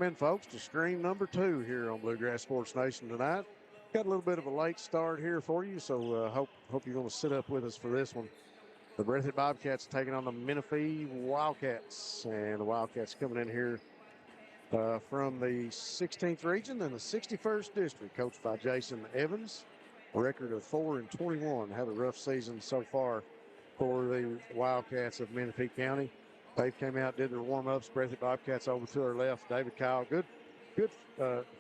Welcome in, folks, to screen number 2 here on Bluegrass Sports Nation tonight. Got a little bit of a late start here for you, so hope you're going to sit up with us for this one. The Breathitt Bobcats taking on the Menifee Wildcats, and the Wildcats coming in here from the 16th region and the 61st district, coached by Jason Evans. A record of 4-21. Had a rough season so far for the Wildcats of Menifee County. They came out, did their warm-ups. Breathitt Bobcats over to their left. David Kyle, good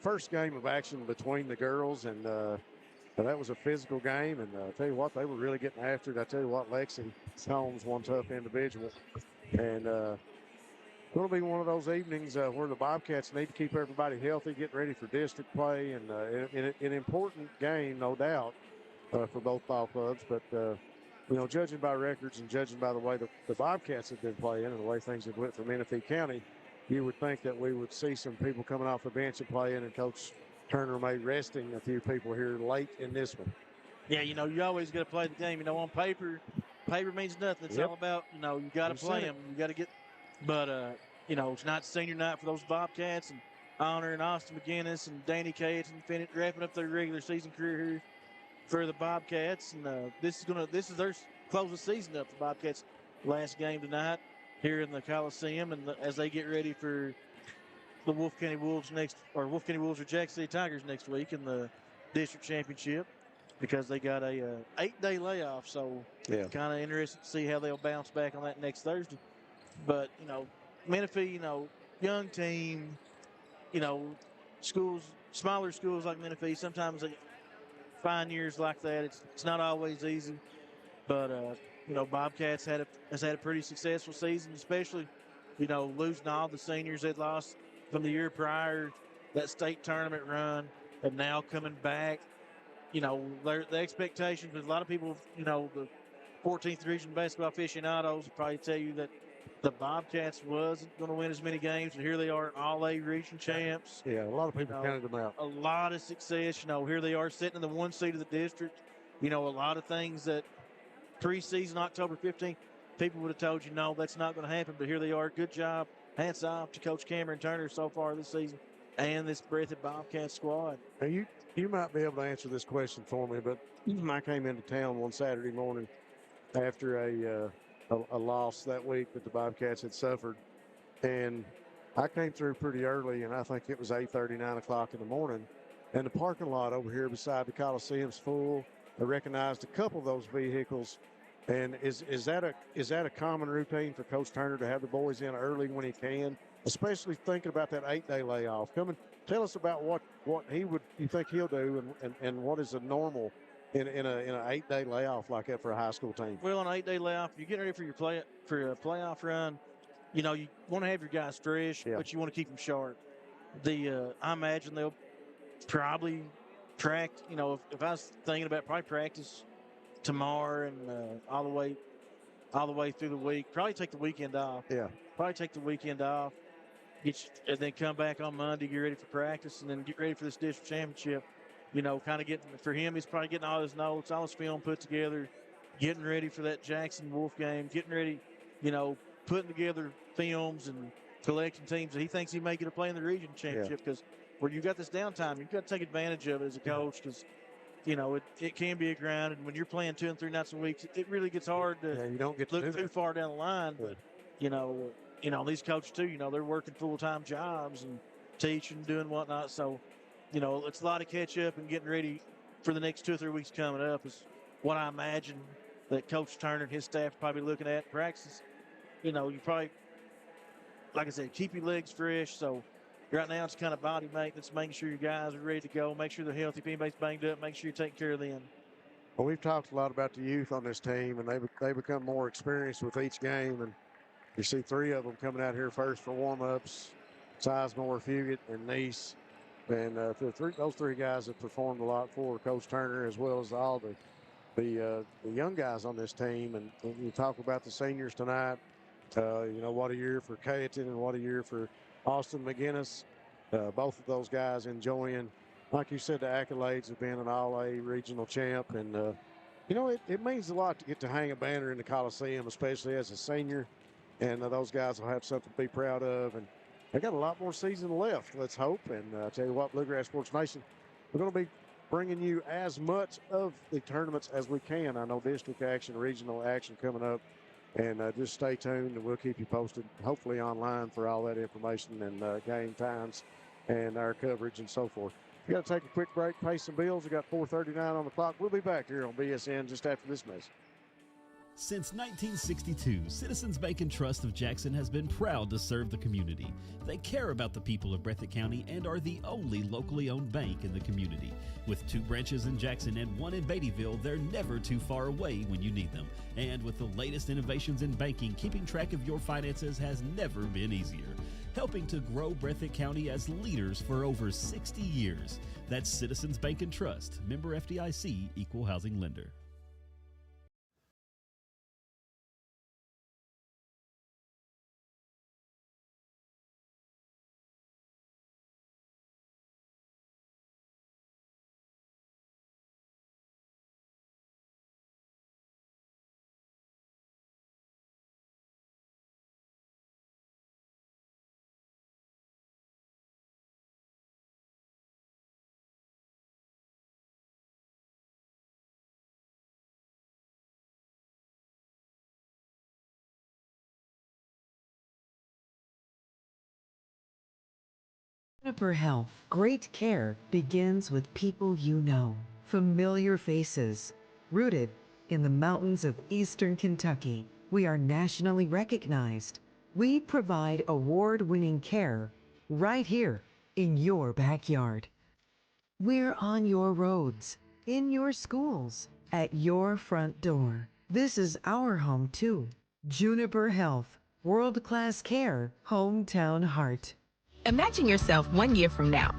first game of action between the girls, and that was a physical game. And I tell you what, they were really getting after it. I tell you what, Lexi Holmes, one tough individual, and going to be one of those evenings where the Bobcats need to keep everybody healthy, get ready for district play, and an important game, no doubt, for both ball clubs. But judging by records and judging by the way the Bobcats have been playing and the way things have went for Menifee County, you would think that we would see some people coming off the bench and playing, and Coach Turner may resting a few people here late in this one. Yeah, you always got to play the game. On paper means nothing. It's all about, you got to play them. You got to get, but, it's not senior night for those Bobcats, and Honor and Austin McGinnis and Danny Cates and wrapping up their regular season career here for the Bobcats. And this is their close the season up. The Bobcats' last game tonight here in the Coliseum, and as they get ready for the Wolf County Wolves or Jackson City Tigers next week in the district championship, because they got a 8-day layoff. So kind of interested to see how they'll bounce back on that next Thursday. But Menifee, young team, smaller schools like Menifee, sometimes they find years like that. It's not always easy, but Bobcats has had a pretty successful season, especially losing all the seniors they'd lost from the year prior, that state tournament run, and now coming back. The expectations with a lot of people, the 14th region basketball aficionados will probably tell you that the Bobcats wasn't going to win as many games, and here they are, all-A region champs. Yeah, a lot of people counted them out. A lot of success. Here they are sitting in the 1 seed of the district. A lot of things that preseason, October 15th, people would have told you, no, that's not going to happen, but here they are. Good job. Hats off to Coach Cameron Turner so far this season and this Breathitt Bobcat squad. Now you might be able to answer this question for me, but I came into town one Saturday morning after a loss that week that the Bobcats had suffered, and I came through pretty early, and I think it was 8:30, 9 o'clock in the morning, and the parking lot over here beside the Coliseum's full. I recognized a couple of those vehicles. And is that a common routine for Coach Turner to have the boys in early when he can, especially thinking about that 8-day layoff? Come and tell us about what you think he'll do, and what is a normal in an 8-day layoff like that for a high school team. Well, an 8-day layoff, you're getting ready for a playoff run. You want to have your guys fresh, but you want to keep them sharp. I imagine they'll probably practice. If I was thinking about probably practice tomorrow and all the way through the week. Probably take the weekend off. Yeah. Probably take the weekend off. And then come back on Monday, get ready for practice, and then get ready for this district championship. Kind of for him, he's probably getting all his notes, all his film put together, getting ready for that Jackson Wolf game, getting ready, putting together films and collecting teams that he thinks he may get to play in the region championship, because where you got this downtime, you've got to take advantage of it as a coach, because it can be a grind, and when you're playing 2 and 3 nights a week, it really gets hard to you don't get to look too far down the line. But these coaches too, they're working full-time jobs and teaching, doing whatnot. So, it's a lot of catch up and getting ready for the next 2 or 3 weeks coming up is what I imagine that Coach Turner and his staff are probably looking at practice. You probably, like I said, keep your legs fresh. So right now it's kind of body maintenance, making sure your guys are ready to go, make sure they're healthy. If anybody's banged up, make sure you're taking care of them. Well, we've talked a lot about the youth on this team, and they become more experienced with each game. And you see 3 of them coming out here first for warm-ups, Sizemore, Fugit, and Neese. And those 3 guys have performed a lot for Coach Turner, as well as all the young guys on this team. And you talk about the seniors tonight. What a year for Cayetan and what a year for Austin McGinnis. Both of those guys enjoying, like you said, the accolades of being an all-A regional champ. And, it means a lot to get to hang a banner in the Coliseum, especially as a senior. And those guys will have something to be proud of. And They got a lot more season left, let's hope. And I tell you what, Bluegrass Sports Nation, we're going to be bringing you as much of the tournaments as we can. I know district action, regional action coming up. And just stay tuned, and we'll keep you posted, hopefully online, for all that information and game times and our coverage and so forth. We got to take a quick break, pay some bills. We got 4:39 on the clock. We'll be back here on BSN just after this message. Since 1962, Citizens Bank and Trust of Jackson has been proud to serve the community. They care about the people of Breathitt County and are the only locally owned bank in the community. With 2 branches in Jackson and 1 in Beattyville, they're never too far away when you need them. And with the latest innovations in banking, keeping track of your finances has never been easier. Helping to grow Breathitt County as leaders for over 60 years. That's Citizens Bank and Trust, member FDIC, equal housing lender. Juniper Health. Great care begins with people you know. Familiar faces. Rooted in the mountains of eastern Kentucky, we are nationally recognized. We provide award-winning care right here in your backyard. We're on your roads, in your schools, at your front door. This is our home too. Juniper Health. World-class care. Hometown heart. Imagine yourself 1 year from now.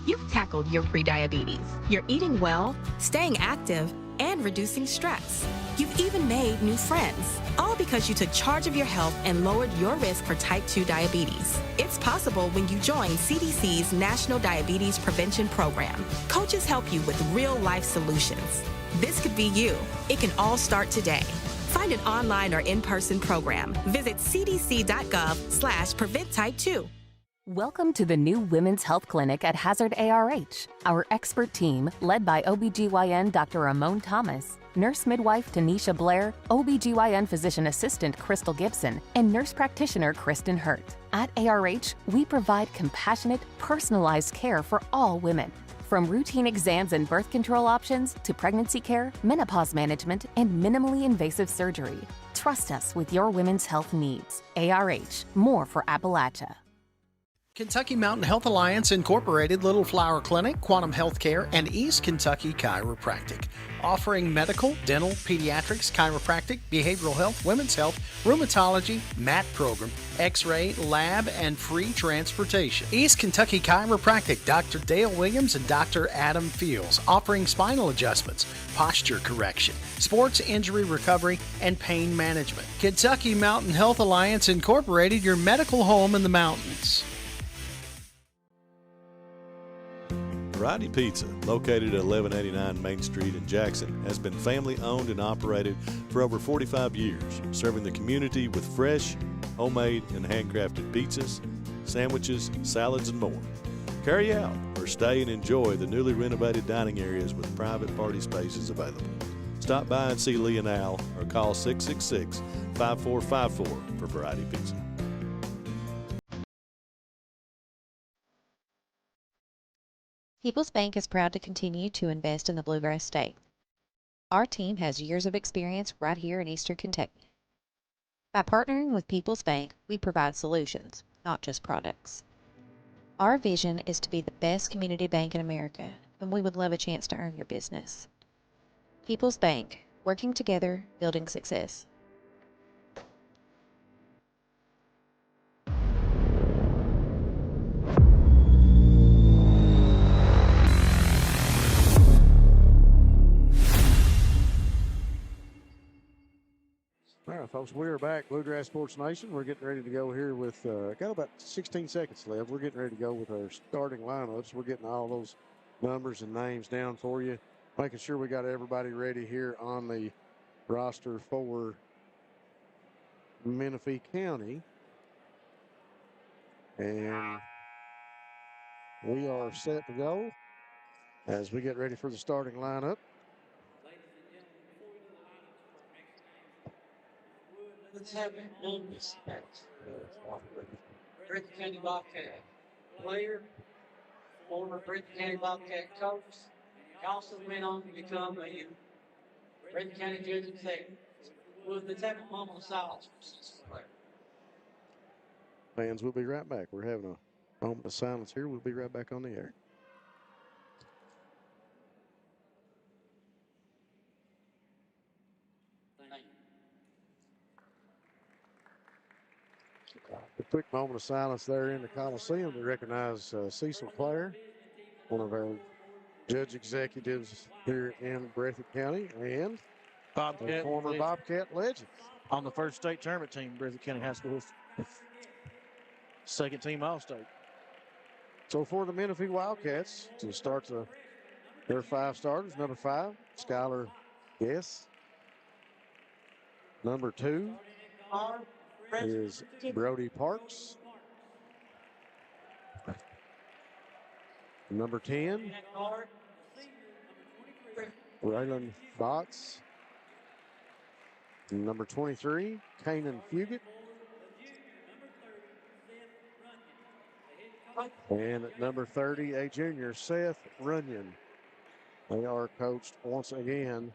You've tackled your prediabetes. You're eating well, staying active, and reducing stress. You've even made new friends, all because you took charge of your health and lowered your risk for type 2 diabetes. It's possible when you join CDC's National Diabetes Prevention Program. Coaches help you with real-life solutions. This could be you. It can all start today. Find an online or in-person program. Visit cdc.gov/prevent type 2. Welcome to the new Women's Health Clinic at Hazard ARH. Our expert team, led by OBGYN Dr. Ramon Thomas, nurse midwife Tanisha Blair, OBGYN physician assistant Crystal Gibson, and nurse practitioner Kristen Hurt. At ARH, we provide compassionate, personalized care for all women. From routine exams and birth control options to pregnancy care, menopause management, and minimally invasive surgery. Trust us with your women's health needs. ARH, more for Appalachia. Kentucky Mountain Health Alliance Incorporated, Little Flower Clinic, Quantum Healthcare, and East Kentucky Chiropractic. Offering medical, dental, pediatrics, chiropractic, behavioral health, women's health, rheumatology, MAT program, x-ray, lab, and free transportation. East Kentucky Chiropractic, Dr. Dale Williams and Dr. Adam Fields. Offering spinal adjustments, posture correction, sports injury recovery, and pain management. Kentucky Mountain Health Alliance Incorporated, your medical home in the mountains. Variety Pizza, located at 1189 Main Street in Jackson, has been family owned and operated for over 45 years, serving the community with fresh, homemade, and handcrafted pizzas, sandwiches, salads, and more. Carry out or stay and enjoy the newly renovated dining areas with private party spaces available. Stop by and see Lee and Al or call 666-5454 for Variety Pizza. People's Bank is proud to continue to invest in the Bluegrass State. Our team has years of experience right here in Eastern Kentucky. By partnering with People's Bank, we provide solutions, not just products. Our vision is to be the best community bank in America, and we would love a chance to earn your business. People's Bank, working together, building success. All right, folks, we are back. Bluegrass Sports Nation. We're getting ready to go here with, got about 16 seconds left. We're getting ready to go with our starting lineups. We're getting all those numbers and names down for you, making sure we got everybody ready here on the roster for Menifee County. And we are set to go as we get ready for the starting lineup. Let's have Breathitt County Bobcat player, former Breathitt County Bobcat coach. He also went on to become a Breathitt County judge executive. Let's have a moment of silence for this player. Fans, we'll be right back. We're having a moment of silence here. We'll be right back on the air. A quick moment of silence there in the Coliseum to recognize Cecil Clare, one of our judge executives here in Breathitt County, and Bobcat, a former Bobcat legend. On the first state tournament team, Breathitt County High School. Second team All-State. So for the Menifee Wildcats to start their 5 starters, number 5, Skylar Guess. Number 2 is Brody Parks. Number 10, Raylan Botts. Number 23, Kanan Fugit. And at number 30, a junior, Seth Runyon. They are coached once again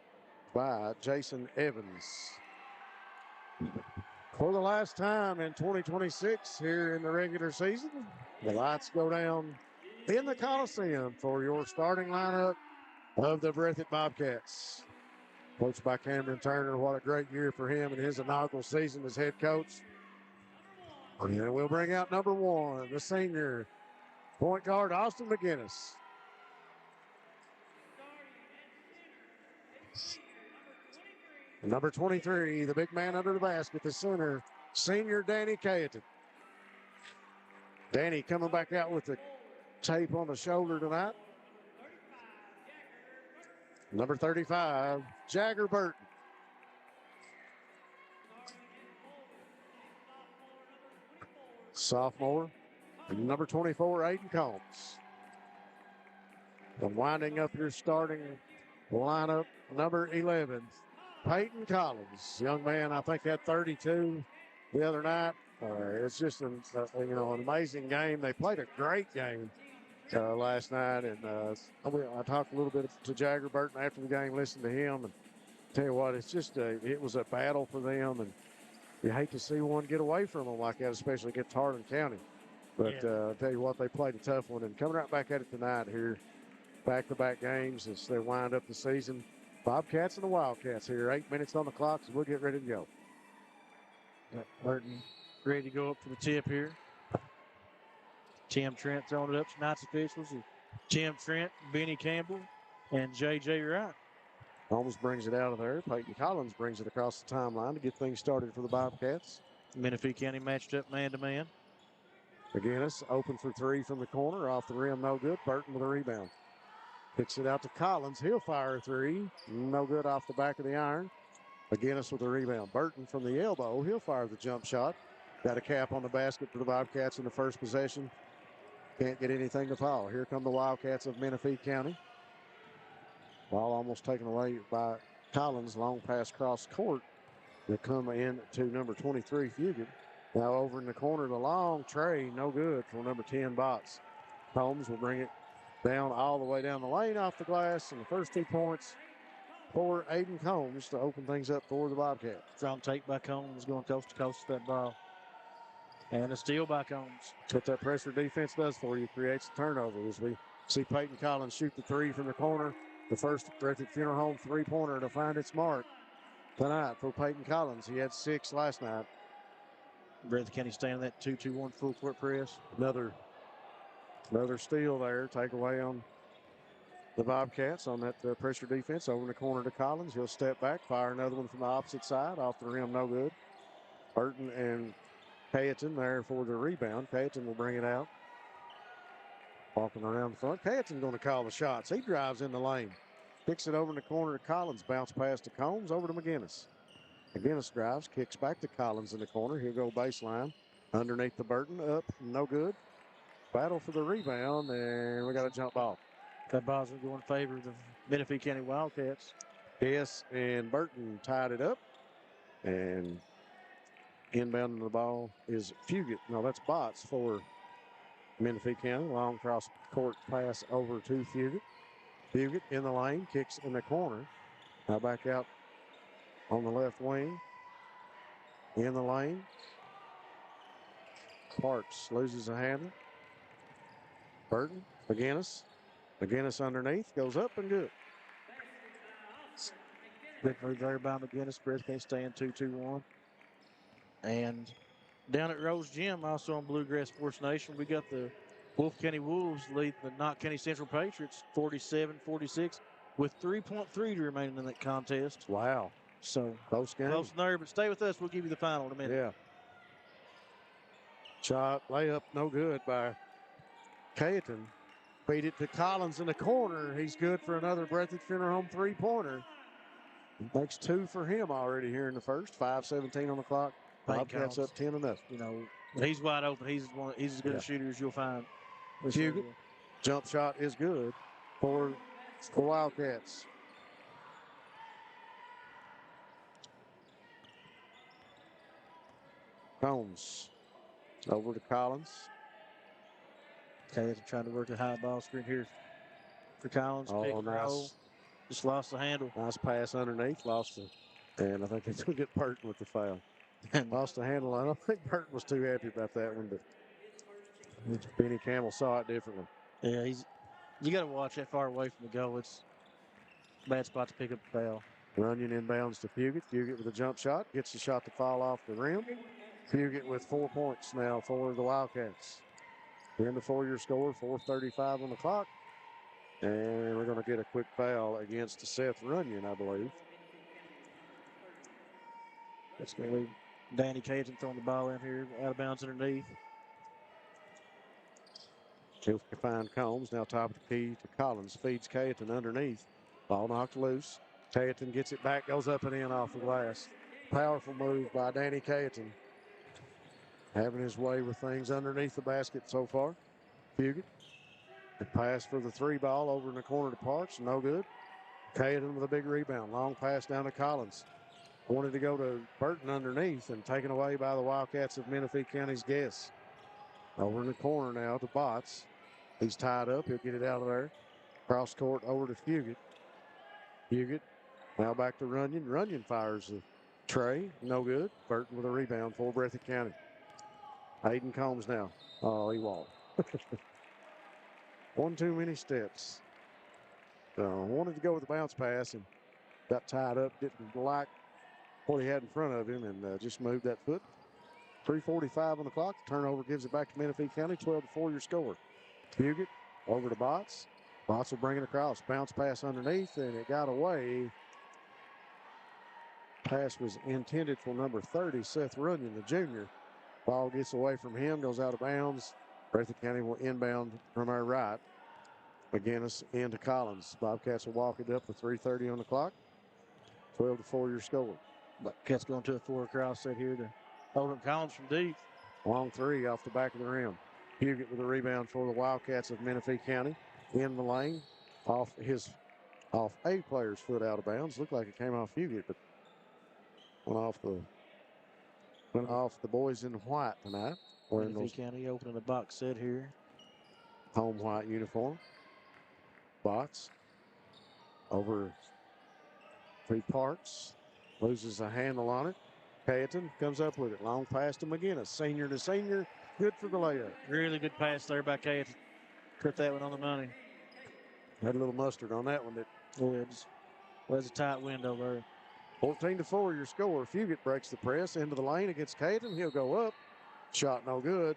by Jason Evans. For the last time in 2026 here in the regular season, the lights go down in the Coliseum for your starting lineup of the Breathitt Bobcats. Coached by Cameron Turner. What a great year for him in his inaugural season as head coach. And we'll bring out number 1, the senior point guard, Austin McGinnis. Number 23, the big man under the basket, the center, senior Danny Cayeton. Danny coming back out with the tape on the shoulder tonight. Number 35, Jagger Burton. Sophomore. Number 24, Aiden Combs. And winding up your starting lineup, number 11, Peyton Collins. Young man, I think, had 32 the other night. It's just an amazing game. They played a great game last night. And I talked a little bit to Jagger Burton after the game, listened to him, and tell you what, it's just it was a battle for them. And you hate to see one get away from them like that, especially against Hardin County. But I'll tell you what, they played a tough one. And coming right back at it tonight here, back-to-back games as they wind up the season. Bobcats and the Wildcats here, 8 minutes on the clock, so we'll get ready to go. Burton ready to go up for the tip here. Tim Trent throwing it up. Tonight's officials are Tim Trent, Benny Campbell, and J.J. Wright. Holmes brings it out of there. Peyton Collins brings it across the timeline to get things started for the Bobcats. Menifee County matched up man-to-man. McGinnis open for 3 from the corner. Off the rim, no good. Burton with a rebound. Kicks it out to Collins. He'll fire a 3. No good off the back of the iron. McGinnis with a rebound. Burton from the elbow. He'll fire the jump shot. Got a cap on the basket for the Bobcats in the first possession. Can't get anything to fall. Here come the Wildcats of Menifee County. Ball almost taken away by Collins. Long pass cross court. They come in to number 23, Fugit. Now over in the corner, the long tray, no good for number 10, Botts. Combs will bring it down all the way down the lane off the glass. And the first 2 points for Aiden Combs to open things up for the Bobcats. Strong take by Combs going coast to coast with that ball. And a steal by Combs. What that pressure defense does for you, creates a turnover. As we see Peyton Collins shoot the 3 from the corner. The first Breathitt Funeral Home 3-pointer to find its mark tonight for Peyton Collins. He had 6 last night. Breathitt County staying in that 2-2-1 full court press. Another steal there. Take away on the Bobcats on that pressure defense. Over in the corner to Collins. He'll step back, fire another one from the opposite side. Off the rim, no good. Burton and Cayeton there for the rebound. Cayeton will bring it out. Walking around the front. Cayeton going to call the shots. He drives in the lane. Kicks it over in the corner to Collins. Bounce pass to Combs. Over to McGinnis. McGinnis drives. Kicks back to Collins in the corner. He'll go baseline. Underneath the Burton, up, no good. Battle for the rebound, and we got a jump ball. That ball's going to go in favor of the Menifee County Wildcats. Hess and Burton tied it up, and inbounding the ball is Fugit. No, that's Bots for Menifee County. Long cross court pass over to Fugit. Fugit in the lane, kicks in the corner. Now back out on the left wing. In the lane. Parks loses a handle. Burton, McGinnis. McGinnis underneath, goes up and good. Good move there by McGinnis. Breath can't stay in 2-2-1. And down at Rose Gym, also on Bluegrass Sports Nation, we got the Wolf County Wolves lead the Knott County Central Patriots 47-46 with 3.3 to remain in that contest. Wow. So close game. Close there, but stay with us. We'll give you the final in a minute. Yeah. Shot, layup, no good by Cayetan. Feed it to Collins in the corner. He's good for another Breathitt Funeral Home three-pointer. Makes 2 for him already here in the first. 5:17 on the clock. Bobcats up 10-0. You know, when he's wide open, he's as good a shooter as you'll find. Fugit. Jump shot is good for the Wildcats. Combs over to Collins. Okay, trying to work a high ball screen here for Collins. Pick and roll. Just lost the handle. Nice pass underneath. Lost it. And I think it's going to get Burton with the foul. Lost the handle. I don't think Burton was too happy about that one, but Benny Campbell saw it differently. Yeah, you got to watch that far away from the goal. It's a bad spot to pick up the foul. Runyon inbounds to Fugit. Fugit with a jump shot. Gets the shot to fall off the rim. Fugit with 4 points now for the Wildcats. We're in the 4-year score, 4:35 on the clock. And we're going to get a quick foul against Seth Runyon, I believe. That's going to leave Danny Cayetan throwing the ball in here, out of bounds underneath. He'll find Combs, now top of the key to Collins. Feeds Cayetan underneath. Ball knocked loose. Cayetan gets it back, goes up and in off the glass. Powerful move by Danny Cayetan. Having his way with things underneath the basket so far. Fugit. The pass for the 3 ball over in the corner to Parks. No good. Cayetan with a big rebound. Long pass down to Collins. Wanted to go to Burton underneath and taken away by the Wildcats of Menifee County's guests. Over in the corner now to Bots. He's tied up. He'll get it out of there. Cross court over to Fugit. Fugit now back to Runyon. Runyon fires the tray. No good. Burton with a rebound for Breathitt County. Hayden Combs now. Oh, he won't. One too many steps. Wanted to go with the bounce pass and got tied up. Didn't like what he had in front of him and just moved that foot. 3:45 on the clock. The turnover gives it back to Menifee County. 12-4 your score. Fugit over to Bots. Bots will bring it across. Bounce pass underneath and it got away. Pass was intended for number 30, Seth Runyon, the junior. Ball gets away from him, goes out of bounds. Breathitt County will inbound from our right. McGinnis into Collins. Bobcats will walk it up with 3:30 on the clock. 12-4 your score. Bobcats going to a 4 cross set here to hold up Collins from deep. Long 3 off the back of the rim. Fugit with a rebound for the Wildcats of Menifee County. In the lane. Off a player's foot out of bounds. Looked like it came off Fugit, but went off the boys in white tonight. Menifee County opening a box set here. Home white uniform. Bots over to Parks. Loses a handle on it. Cayetan comes up with it. Long pass to McGinnis. Senior to senior. Good for the layup. Really good pass there by Cayetan. Put that one on the money. Had a little mustard on that one. Was a tight window there. 14-4 your score. Fugit breaks the press into the lane against Cayetan. He'll go up. Shot no good.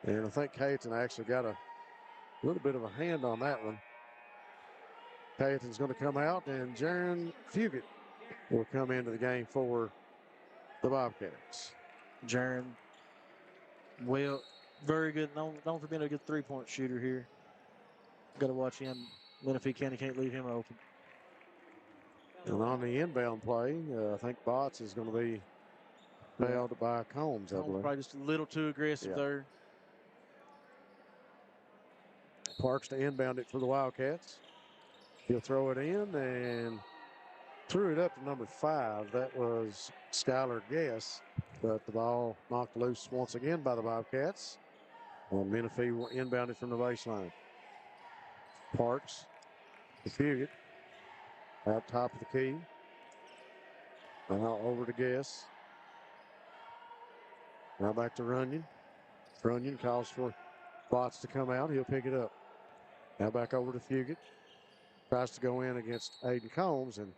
And I think Cayetan actually got a little bit of a hand on that one. Cayetan's going to come out, and Jaron Fugit will come into the game for the Bobcats. Jaron, well, very good. Known for being a good three-point shooter here. Got to watch him. Menifee County can't leave him open. And on the inbound play, I think Bots is going to be Fouled by Combs, I believe. Probably just a little too aggressive there. Parks to inbound it for the Wildcats. He'll throw it in and threw it up to number 5. That was Skylar Guess, but the ball knocked loose once again by the Bobcats. Well, Menifee will inbound it from the baseline. Parks to Fugit. Out top of the key. Now over to Guess. Now back to Runyon. Runyon calls for Watts to come out. He'll pick it up. Now back over to Fugit. Tries to go in against Aiden Combs, and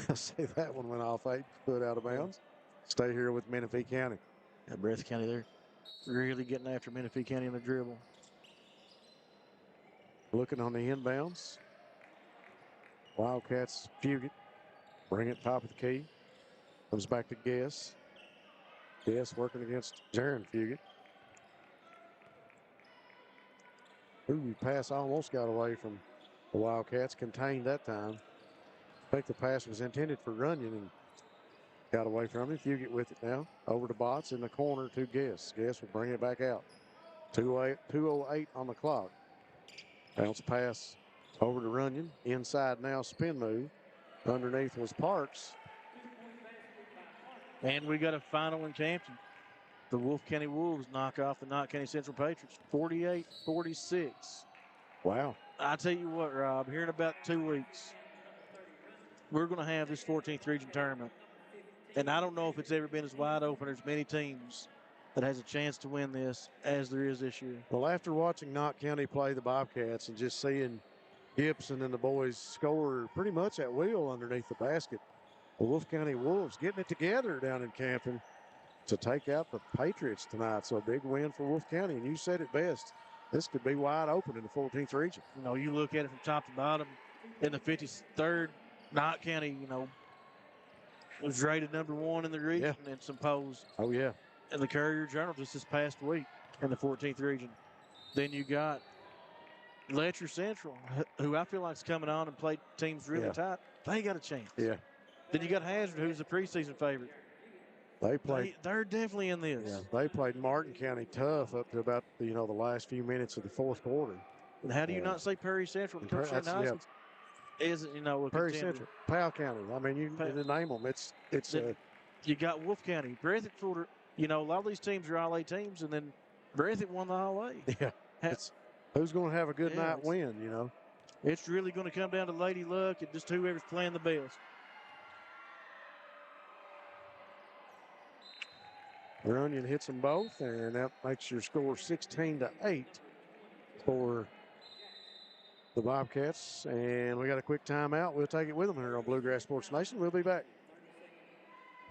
I see that one went off 8 foot out of bounds. Stay here with Menifee County. Yeah, Breathitt County there. Really getting after Menifee County in the dribble. Looking on the inbounds. Wildcats, Fugit. Bring it top of the key. Comes back to Guess. Guess working against Jaron Fugit. Ooh, pass almost got away from the Wildcats. Contained that time. I think the pass was intended for Runyon and got away from him. Fugit with it now. Over to Botts in the corner to Guess. Guess will bring it back out. 2:08 on the clock. Bounce pass over to Runyon. Inside now, spin move. Underneath was Parks. And we got a final in Campton. The Wolf County Wolves knock off the Knott County Central Patriots, 48-46. Wow. I tell you what, Rob, here in about 2 weeks, we're going to have this 14th region tournament. And I don't know if it's ever been as wide open or as many teams that has a chance to win this as there is this year. Well, after watching Knott County play the Bobcats and just seeing Gibson and the boys score pretty much at will underneath the basket, the Wolf County Wolves getting it together down in Campton to take out the Patriots tonight. So a big win for Wolf County. And you said it best. This could be wide open in the 14th region. You know, you look at it from top to bottom. In the 53rd, Knott County, you know, was rated #1 in the region and some polls. Oh, yeah. In the Courier Journal just this past week in the 14th region. Then you got Letcher Central, who I feel like is coming on and played teams really tight. They got a chance. Yeah. Then you got Hazard, who's the preseason favorite. They're definitely in this. Yeah, they played Martin County tough up to about the last few minutes of the fourth quarter. And how do you not say Perry Central? Isn't a Perry contender. Central, Powell County. I mean, you name them. It's you got Wolf County, Breathitt. A lot of these teams are all A teams, and then Breathitt won the All A. Yeah, who's going to have a good night win? It's really going to come down to lady luck and just whoever's playing the best. Runyon hits them both, and that makes your score 16-8 for the Bobcats. And we got a quick timeout. We'll take it with them here on Bluegrass Sports Nation. We'll be back.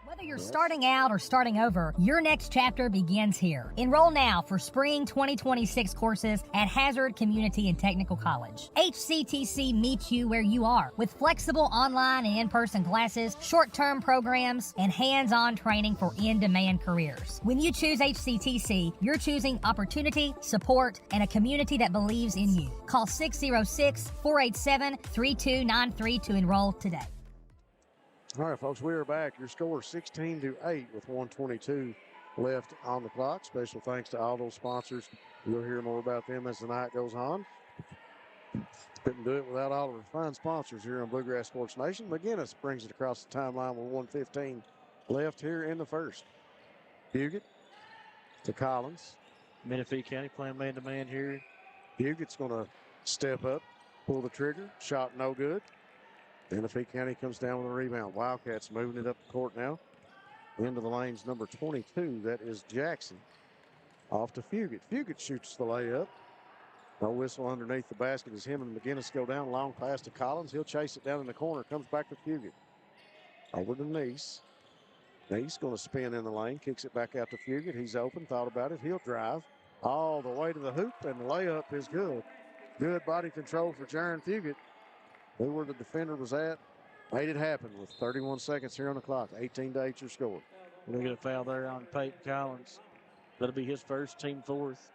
Whether you're starting out or starting over, your next chapter begins here. Enroll now for spring 2026 courses at Hazard Community and Technical College. HCTC meets you where you are with flexible online and in-person classes, short-term programs, and hands-on training for in-demand careers. When you choose HCTC, you're choosing opportunity, support, and a community that believes in you. Call 606-487-3293 to enroll today. All right, folks, we are back. Your score 16-8 with 1:22 left on the clock. Special thanks to all those sponsors. You'll hear more about them as the night goes on. Couldn't do it without all of our fine sponsors here on Bluegrass Sports Nation. McGinnis brings it across the timeline with 1:15 left here in the first. Fugit to Collins. Menifee County playing man-to-man here. Fugit's going to step up, pull the trigger. Shot no good. Menifee County comes down with a rebound. Wildcats moving it up the court now. Into the lanes, number 22. That is Jackson. Off to Fugit. Fugit shoots the layup. No whistle underneath the basket as him and McGinnis go down. Long pass to Collins. He'll chase it down in the corner. Comes back to Fugit. Over to Neese. Neese going to spin in the lane. Kicks it back out to Fugit. He's open. Thought about it. He'll drive all the way to the hoop, and the layup is good. Good body control for Jaron Fugit. Knew where the defender was at. Made it happen with 31 seconds here on the clock. 18-8 your score. We're going to get a foul there on Peyton Collins. That'll be his first, team fourth.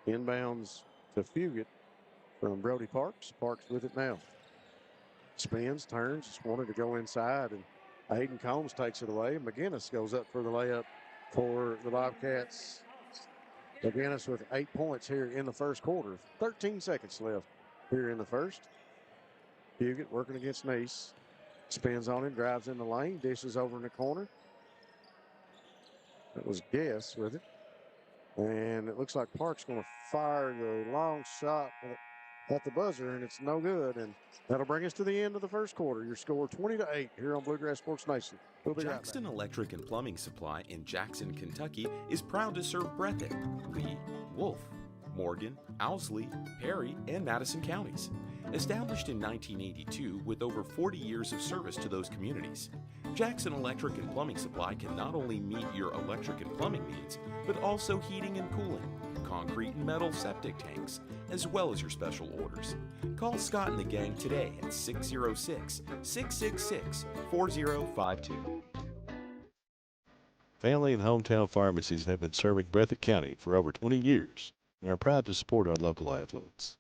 Inbounds to Fugit from Brody Parks. Parks with it now. Spins, turns, just wanted to go inside, and Aiden Combs takes it away. McGinnis goes up for the layup for the Bobcats. McGinnis with 8 points here in the first quarter. 13 seconds left here in the first. Fugit working against Nice. Spins on him, drives in the lane, dishes over in the corner. That was Guess with it. And it looks like Park's going to fire the long shot at the buzzer, and it's no good. And that'll bring us to the end of the first quarter. Your score 20-8 here on Bluegrass Sports Nation. We'll be right back. Jackson Electric and Plumbing Supply in Jackson, Kentucky is proud to serve Breathitt, Lee, Wolf, Morgan, Owsley, Perry, and Madison counties. Established in 1982 with over 40 years of service to those communities, Jackson Electric and Plumbing Supply can not only meet your electric and plumbing needs, but also heating and cooling, concrete and metal septic tanks, as well as your special orders. Call Scott and the gang today at 606-666-4052. Family and hometown pharmacies have been serving Breathitt County for over 20 years and are proud to support our local athletes.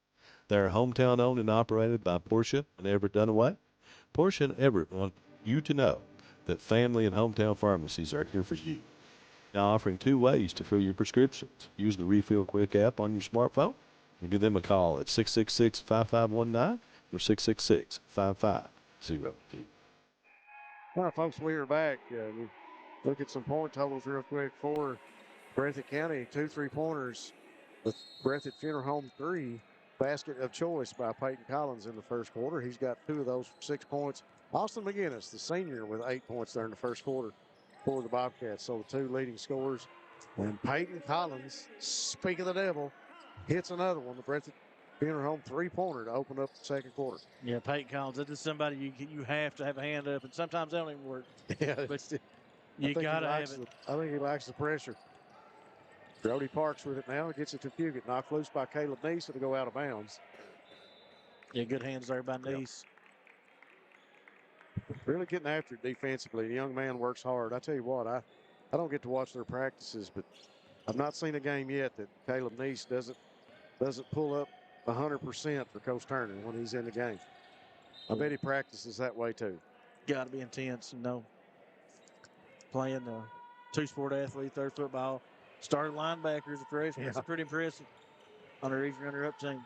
They are hometown owned and operated by Portia and Everett Dunaway. Portia and Everett want you to know that family and hometown pharmacies are here for you. Now offering 2 ways to fill your prescriptions. Use the Refill Quick app on your smartphone and give them a call at 666-5519 or 666-5502. All right, folks, we are back. Look at some point totals real quick for Breathitt County. 2 3-pointers with Breathitt Funeral Home 3. Basket of choice by Peyton Collins in the first quarter. He's got 2 of those for 6 points. Austin McGinnis, the senior, with 8 points there in the first quarter for the Bobcats. So the 2 leading scorers. And Peyton Collins, speak of the devil, hits another one. The Breathitt Funeral Home 3-pointer to open up the second quarter. Yeah, Peyton Collins, this is somebody you have to have a hand up, and sometimes they don't even work. Yeah, but you got to have it. I think he likes the pressure. Brody Parks with it now. Gets it to Fugit. Knocked loose by Caleb Neese. It'll go out of bounds. Yeah, good hands there by Neese. Really getting after it defensively. The young man works hard. I tell you what, I don't get to watch their practices, but I've not seen a game yet that Caleb Neese doesn't pull up 100% for Coach Turner when he's in the game. I bet he practices that way too. Got to be intense, playing the 2-sport athlete, third football. Starting linebacker as a freshman. That's pretty impressive on a region runner-up team.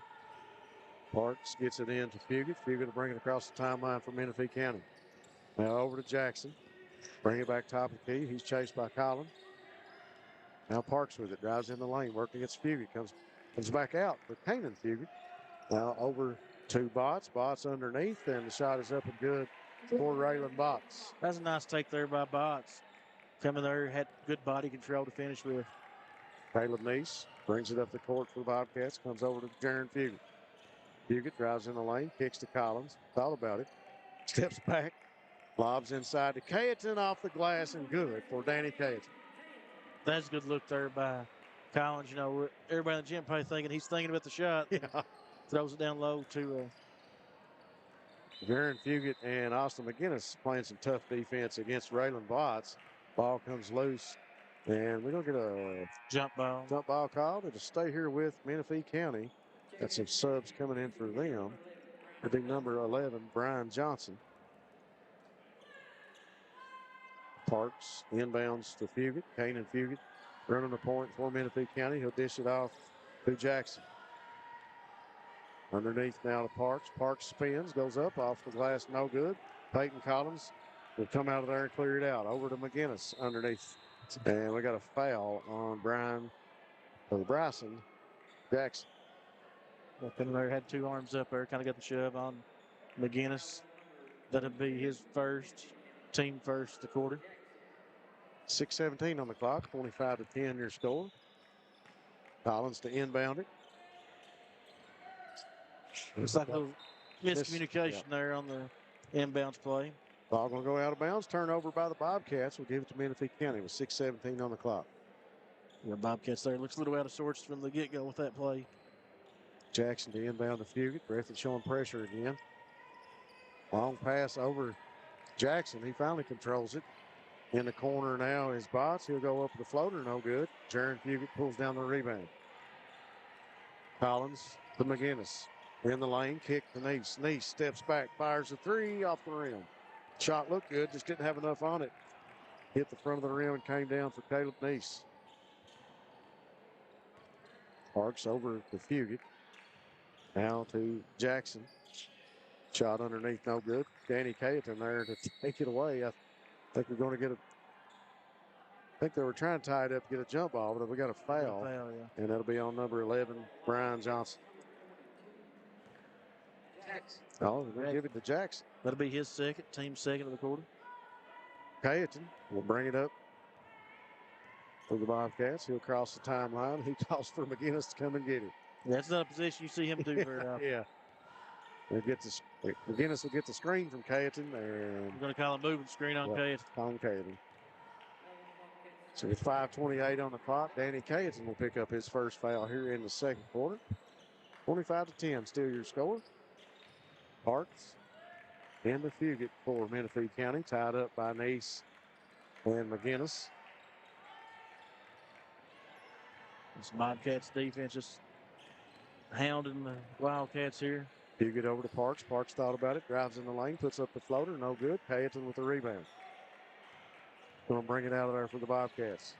Parks gets it in to Fugit. Fugit will bring it across the timeline for Menifee County. Now over to Jackson. Bring it back top of the key. He's chased by Collin. Now Parks with it. Drives in the lane. Working against Fugit. Comes back out for Kanan Fugit. Now over to Botts. Botts underneath. And the shot is up and good for Raylan Botts. That's a nice take there by Botts. Coming there, had good body control to finish with. Caleb Neese brings it up the court for the Bobcats. Comes over to Jaron Fugit. Fugit drives in the lane, kicks to Collins. Thought about it. Steps back. Lobs inside to Cayetan off the glass and good for Danny Cayetan. That's a good look there by Collins. Everybody in the gym probably thinking he's thinking about the shot. Yeah. Throws it down low to Jaron Fugit and Austin McGinnis playing some tough defense against Raylan Botts. Ball comes loose. And we're going to get a jump ball called. It'll stay here with Menifee County. Got some subs coming in for them. It'll be number 11, Brian Johnson. Parks inbounds to Fugit. Kanan Fugit running the point for Menifee County. He'll dish it off to Jackson. Underneath now to Parks. Parks spins, goes up off the glass, no good. Peyton Collins will come out of there and clear it out. Over to McGinnis underneath. And we got a foul on Bryson Jackson. Coming there, had 2 arms up there, kind of got the shove on McGinnis. That'll be his first, team first of the quarter. 6:17 on the clock, 25-10 your score. Collins to inbound it. It's like a little miscommunication there on the inbounds play. Ball going to go out of bounds. Turnover by the Bobcats. We'll give it to Menifee County with 6:17 on the clock. The Bobcats there looks a little out of sorts from the get-go with that play. Jackson to inbound to Fugit. Breathitt showing pressure again. Long pass over Jackson. He finally controls it. In the corner now is Botts. He'll go up with the floater. No good. Jaron Fugit pulls down the rebound. Collins to McGinnis. In the lane, kick to Neese. Neese steps back, fires a three off the rim. Shot looked good, just didn't have enough on it. Hit the front of the rim and came down for Caleb Neese. Parks over to Fugit. Now to Jackson. Shot underneath, no good. Danny Cayeton there to take it away. I think we're going to get a. I think they were trying to tie it up to get a jump ball, but we got a foul. And that'll be on number 11, Brian Johnson. Jackson. Oh, we're going to give it to Jackson. That'll be his second, team second of the quarter. Cayeton will bring it up for the Bobcats. He'll cross the timeline. He calls for McGinnis to come and get it. That's not a position you see him do very often. Yeah. McGinnis will get the screen from Cayeton. We're going to call a moving screen on Cayeton. On Cayeton. So with 5:28 on the clock, Danny Cayeton will pick up his first foul here in the second quarter. 25-10, still your score. Parks and the Fugit for Menifee County, tied up by Neese and McGinnis. This Bobcats defense just hounding the Wildcats here. Fugit over to Parks. Parks thought about it, drives in the lane, puts up the floater, no good. Cayeton with the rebound. Going to bring it out of there for the Bobcats.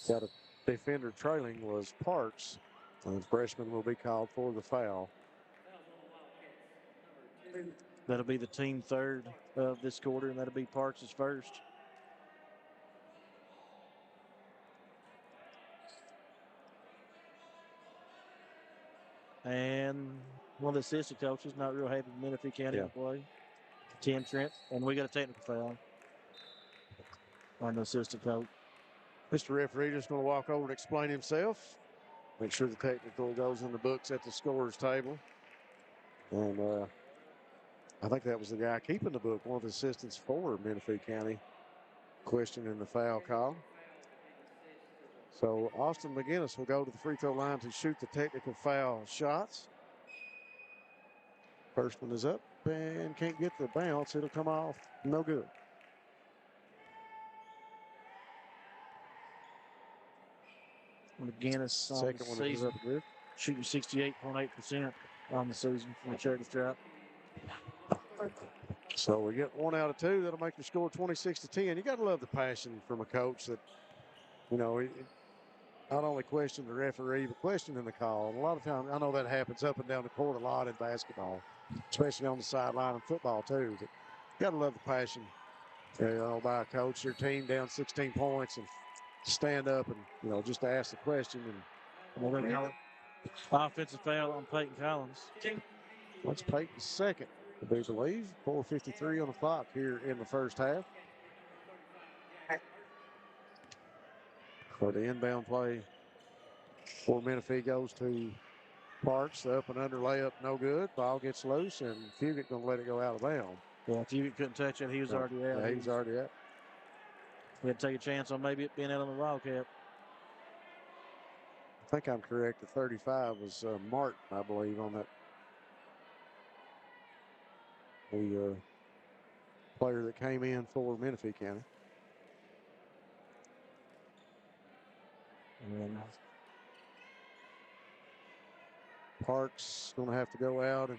Got a defender trailing was Parks. And the freshman will be called for the foul. That'll be the team third of this quarter, and that'll be Parks' first. And one of the assistant coaches not real happy with Menifee County to play. Tim Trent, and we got a technical foul on the assistant coach. Mr. Referee just going to walk over and explain himself. Make sure the technical goes in the books at the scorer's table. And I think that was the guy keeping the book, one of the assistants for Menifee County, questioning the foul call. So Austin McGinnis will go to the free throw line to shoot the technical foul shots. First one is up and can't get the bounce. It'll come off. No good. McGinnis on the season, shooting 68.8% on the season from the charity stripe. So we get 1 out of 2. That'll make your score 26-10. You got to love the passion from a coach that, you know, he not only questioned the referee, but questioning the call. And a lot of times, I know that happens up and down the court a lot in basketball, especially on the sideline in football too. But you got to love the passion, you know, by a coach. Your team down 16 points and stand up and, you know, just ask the question. And offensive foul on Peyton Collins. What's Peyton's second, I believe. 4:53 on the clock here in the first half. For the inbound play for Menifee goes to Parks. The up and under layup, no good. Ball gets loose, and Fugit going to let it go out of bounds. Yeah, Fugit couldn't touch it. He was already out. Yeah, he was already out. We had to take a chance on maybe it being out on the Wildcat. I think I'm correct. The 35 was Martin, I believe, on that. The player that came in for Menifee County. And Parks going to have to go out and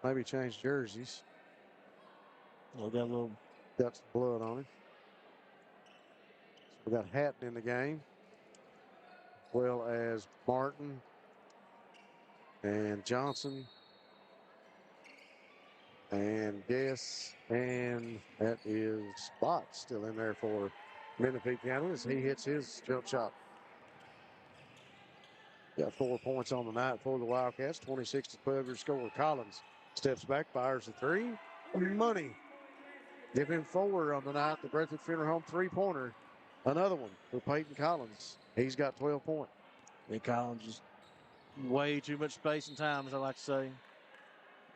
maybe change jerseys. Well, got some blood on him. So we got Hatton in the game, as well as Martin and Johnson and Guess, and that is Spot still in there for Menifee County as he hits his jump shot. Got 4 points on the night for the Wildcats. 26-12 your score. Collins steps back, fires a three. Money. Give him 4 on the night. The Breathitt Funeral Home three-pointer. Another one for Peyton Collins. He's got 12 points. Big Collins just way too much space and time, as I like to say.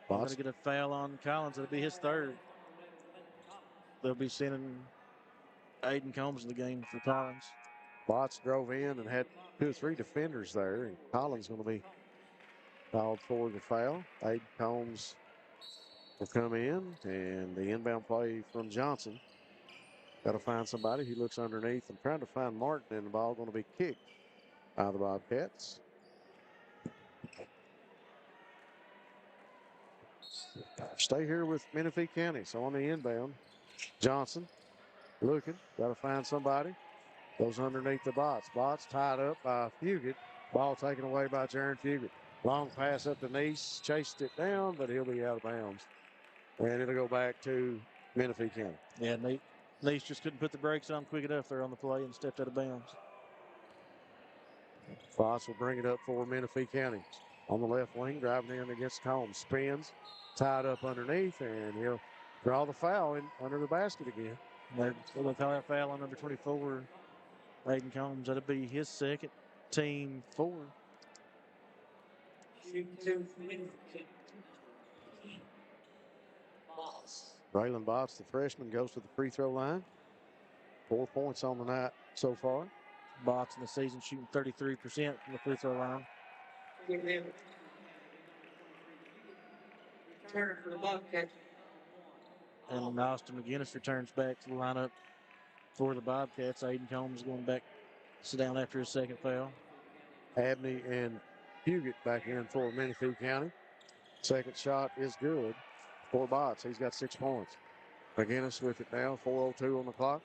I'm going to get a foul on Collins. It'll be his third. They'll be sending Aiden Combs in the game for Collins. Bots drove in and had 2 or 3 defenders there, and Collins going to be called for the foul. Aiden Combs will come in, and the inbound play from Johnson. Got to find somebody. He looks underneath and trying to find Martin, and the ball going to be kicked by the Bobcats. Stay here with Menifee County. So on the inbound, Johnson looking, got to find somebody. Goes underneath the Bots. Bots tied up by Fugit. Ball taken away by Jaron Fugit. Long pass up to Neese. Chased it down, but he'll be out of bounds. And it'll go back to Menifee County. Yeah, Neese just couldn't put the brakes on quick enough there on the play and stepped out of bounds. Foss will bring it up for Menifee County. On the left wing, driving in against Combs. Spins, tied up underneath, and he'll draw the foul in under the basket again. They'll call that foul on number 24, Aiden Combs. That'll be his second, team 4. Braylon Botts, the freshman, goes to the free throw line. 4 points on the night so far. Botts in the season shooting 33% from the free throw line. Turn for the Bobcats. And Austin McGinnis returns back to the lineup for the Bobcats. Aiden Combs going back, sit down after his second foul. Abney and Fugit back in for Menifee County. Second shot is good for Botts. He's got 6 points. McGinnis with it now, 4:02 on the clock.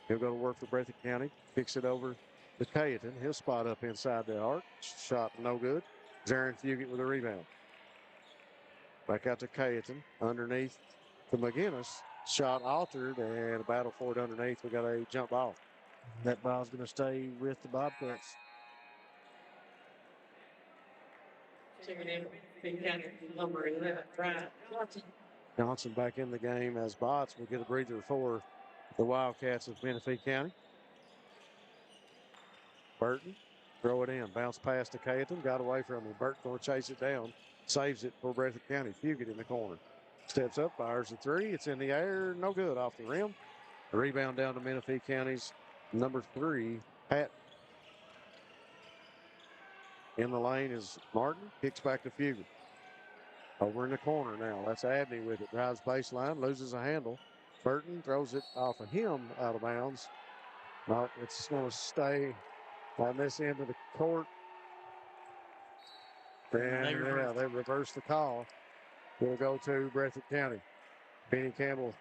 He'll go to work for Breathitt County. Kicks it over to Cayeton. He'll spot up inside the arc. Shot no good. Jaron Fugit with a rebound. Back out to Cayeton. Underneath to McGinnis. Shot altered and a battle for it underneath. We got a jump ball. That ball's going to stay with the Bobcats. Taking in Big County, number 11, Brian Johnson. Johnson back in the game as Botts will get a breather for the Wildcats of Menifee County. Burton, throw it in. Bounce pass to Cayeton. Got away from him. Burton going to chase it down. Saves it for Breathitt County. Fugit in the corner. Steps up, fires a three. It's in the air. No good off the rim. The rebound down to Menifee County's number 3, Pat. In the lane is Martin. Kicks back to Fugit. Over in the corner now. That's Abney with it. Drives baseline. Loses a handle. Burton throws it off of him out of bounds. No, it's going to stay on this end of the court. And they reverse the call. We'll go to Breathitt County. Benny Campbell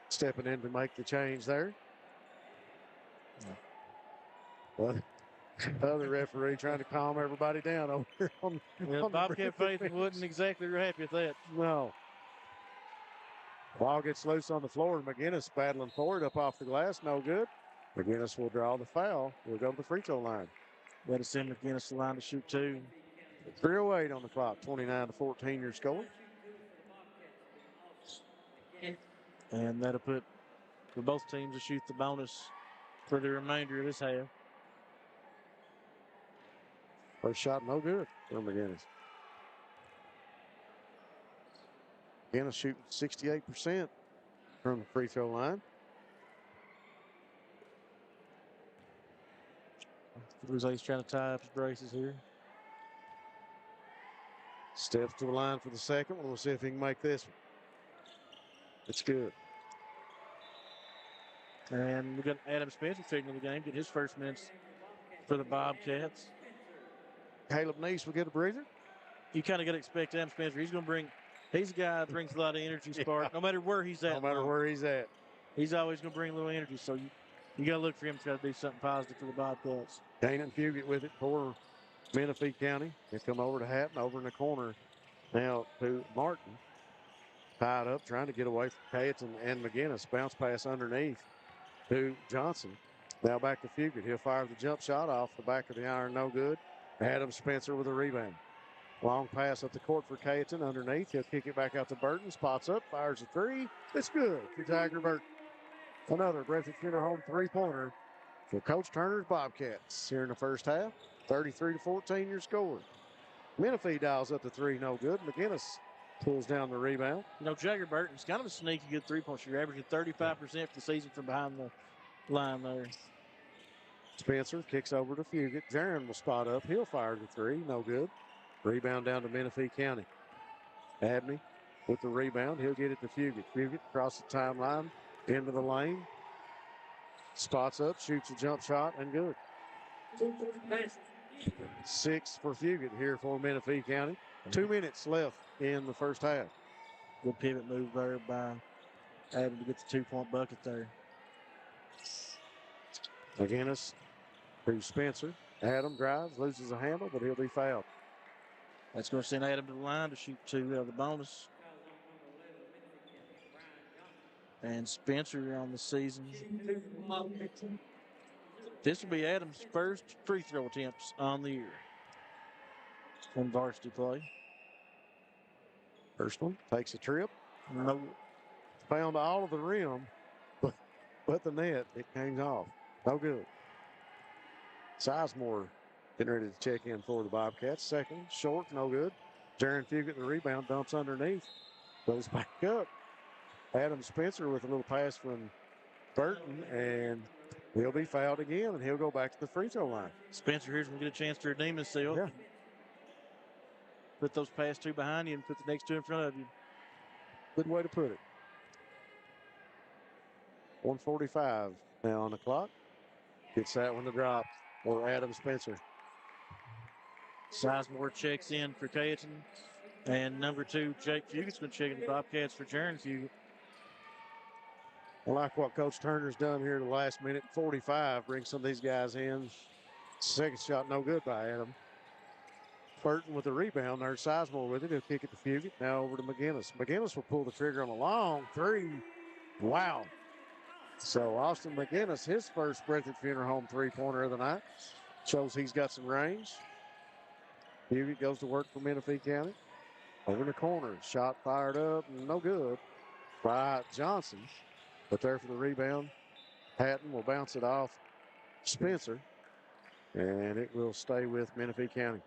stepping in to make the change there. Well, the other referee trying to calm everybody down over here on Bobcat faithful wasn't exactly happy with that. No. Ball gets loose on the floor. McGinnis battling for it up off the glass. No good. McGinnis will draw the foul. We'll go to the free throw line. Got to send McGinnis to the line to shoot 2. 3:08 on the clock. 29-14 your score. And that'll put for both teams to shoot the bonus for the remainder of this half. First shot, no good for McGinnis. McGinnis shooting 68% from the free throw line. Looks like he's trying to tie up his braces here. Steps to the line for the second one. We'll see if he can make this one. It's good. And we got Adam Spencer taking the game, get his first minutes for the Bobcats. Caleb Neese will get a breather. You kind of got to expect Adam Spencer. He's a guy that brings a lot of energy, spark, no matter where he's at. No matter where he's at. He's always going to bring a little energy. So you got to look for him to try to do something positive for the Bobcats. Kanan Fugit with it for Menifee County. He'll come over to Hatton, over in the corner now to Martin. Tied up, trying to get away from Cayeton and McGinnis. Bounce pass underneath to Johnson. Now back to Fugit. He'll fire the jump shot off the back of the iron. No good. Adam Spencer with a rebound. Long pass up the court for Cayeton underneath. He'll kick it back out to Burton. Spots up, fires a three. It's good for Tiger Burton. Another Breathitt Funeral Home three-pointer for Coach Turner's Bobcats here in the first half. 33-14 your score. Menifee dials up the three, no good. McGinnis pulls down the rebound. You know, Jagger Burton's kind of a sneaky good three-point shooter, averaging 35% for the season from behind the line there. Spencer kicks over to Fugit. Jaron will spot up. He'll fire the three, no good. Rebound down to Menifee County. Abney with the rebound. He'll get it to Fugit. Fugit across the timeline, into the lane. Spots up, shoots a jump shot, and good. 6 for Fugit here for Menifee County. 2 minutes left in the first half. Good pivot move there by Adam to get the 2-point bucket there. McGinnis to Spencer. Adam drives, loses a handle, but he'll be fouled. That's going to send Adam to the line to shoot 2 of the bonus. And Spencer on the season. This will be Adam's first free throw attempts on the year in varsity play. First one takes a trip. No. Found all of the rim, but the net, it came off. No good. Sizemore getting ready to check in for the Bobcats. Second, short, no good. Jaron Fugit, the rebound, dumps underneath. Goes back up. Adam Spencer with a little pass from Burton, and he'll be fouled again, and he'll go back to the free throw line. Spencer here's going to get a chance to redeem himself. Yeah. Put those past 2 behind you and put the next 2 in front of you. Good way to put it. 1:45 now on the clock. Gets that one to drop for Adam Spencer. Sizemore checks in for Cayetan. And number 2, Jake Fugit's going to check in the Bobcats for Jaron Fugit. I like what Coach Turner's done here the last minute 45. Bring some of these guys in. Second shot, no good by Adam. Burton with the rebound. There's Sizemore with it. He'll kick it to Fugit. Now over to McGinnis. McGinnis will pull the trigger on a long 3. Wow. So Austin McGinnis, his first Breathitt Funeral Home 3-pointer of the night. Shows he's got some range. Fugit goes to work for Menifee County. Over in the corner. Shot fired up. No good by Johnson. But there for the rebound. Hatton will bounce it off Spencer. And it will stay with Menifee County.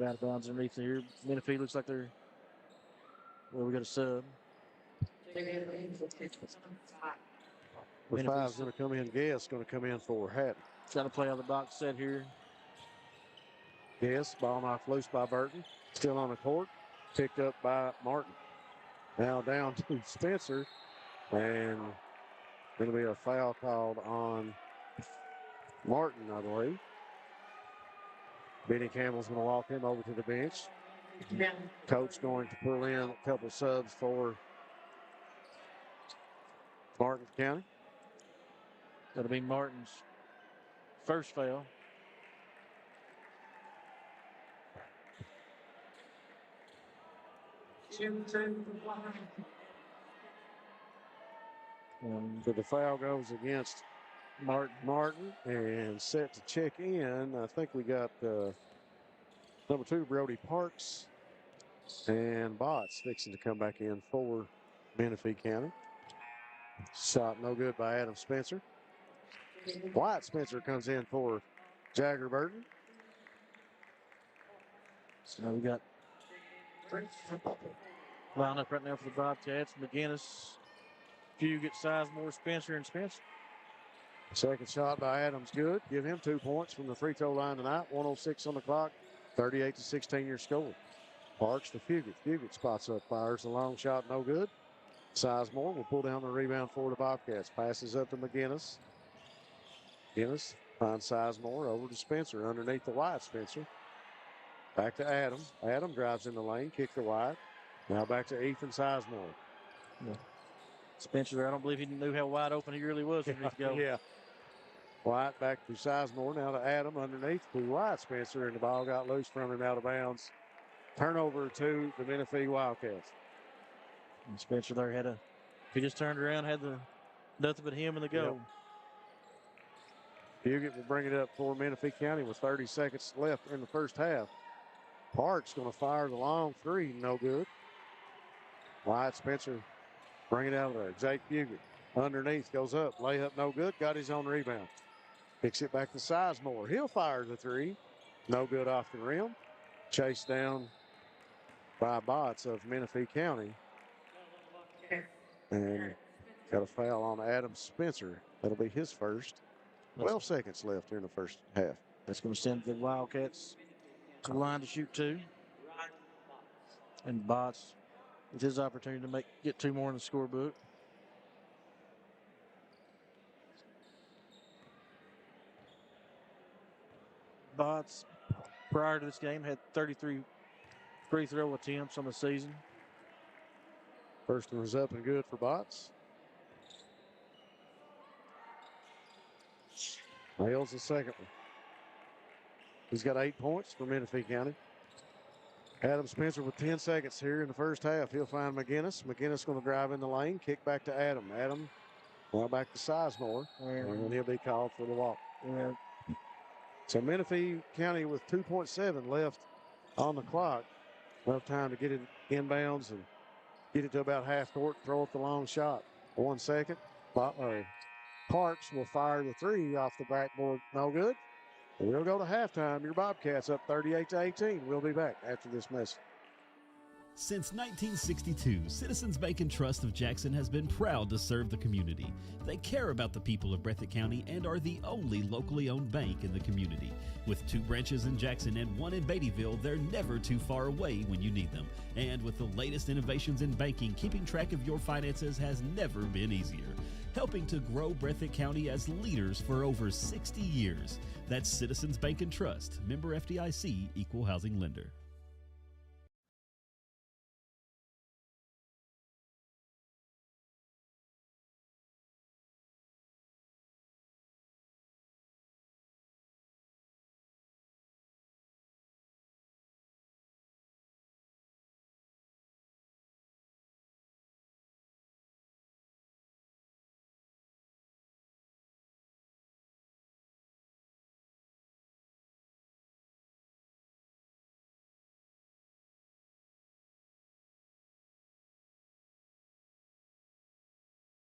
Out of bounds underneath here. Menifee looks like they're, well, we got a sub. The 5's going to come in. Guess going to come in for Hatton. Trying to play on the box set here. Guess ball knocked loose by Burton. Still on the court. Picked up by Martin. Now down to Spencer. And going to be a foul called on Martin, I believe. Benny Campbell's going to walk him over to the bench. Coach going to pull in a couple subs for Martin County. That'll be Martin's first foul. So the foul goes against Martin and set to check in. I think we got number 2, Brody Parks, and Botts fixing to come back in for Menifee County. Shot no good by Adam Spencer. Wyatt Spencer comes in for Jagger Burton. So we got line up right now for the Bobcats. McGinnis, Fugit, Sizemore, Spencer, and Spencer. Second shot by Adams, good. Give him 2 points from the free throw line tonight. 1:06 on the clock. 38-16 your score. Parks to Fugit. Fugit spots up, fires the long shot, no good. Sizemore will pull down the rebound for the Bobcats. Passes up to McGinnis. McGinnis finds Sizemore over to Spencer underneath the Wyatt Spencer. Back to Adam. Adam drives in the lane, kick to Wyatt. Now back to Ethan Sizemore. Yeah. Spencer, I don't believe he knew how wide open he really was. Yeah. Wyatt back to Sizemore. Now to Adam underneath to Wyatt Spencer, and the ball got loose from him out of bounds. Turnover to the Menifee Wildcats. And Spencer there had he just turned around, had nothing but him in the go. Yep. Fugit will bring it up for Menifee County with 30 seconds left in the first half. Parks going to fire the long 3, no good. Wyatt Spencer bring it out of there. Jake Fugit underneath, goes up, layup no good, got his own rebound. Picks it back to Sizemore. He'll fire the 3, no good off the rim. Chased down by Botts of Menifee County. And got a foul on Adam Spencer. That'll be his first. 12 seconds left here in the first half. That's going to send the Wildcats to the line to shoot 2. And Botts with his opportunity to get 2 more in the scorebook. Bots, prior to this game, had 33 free throw attempts on the season. First one was up and good for Bots. Nails the second one. He's got 8 points for Menifee County. Adam Spencer with 10 seconds here in the first half. He'll find McGinnis. McGinnis going to drive in the lane, kick back to Adam. Adam going back to Sizemore, and then he'll be called for the walk. Yeah. So Menifee County with 2.7 left on the clock. Enough time to get it inbounds and get it to about half court, throw it the long shot. 1 second. Parks will fire the three off the backboard. No good. We'll go to halftime. Your Bobcats up 38-18. We'll be back after this message. Since 1962, Citizens Bank and Trust of Jackson has been proud to serve the community. They care about the people of Breathitt County and are the only locally owned bank in the community. With 2 branches in Jackson and 1 in Beattyville, they're never too far away when you need them. And with the latest innovations in banking, keeping track of your finances has never been easier. Helping to grow Breathitt County as leaders for over 60 years. That's Citizens Bank and Trust, member FDIC, equal housing lender.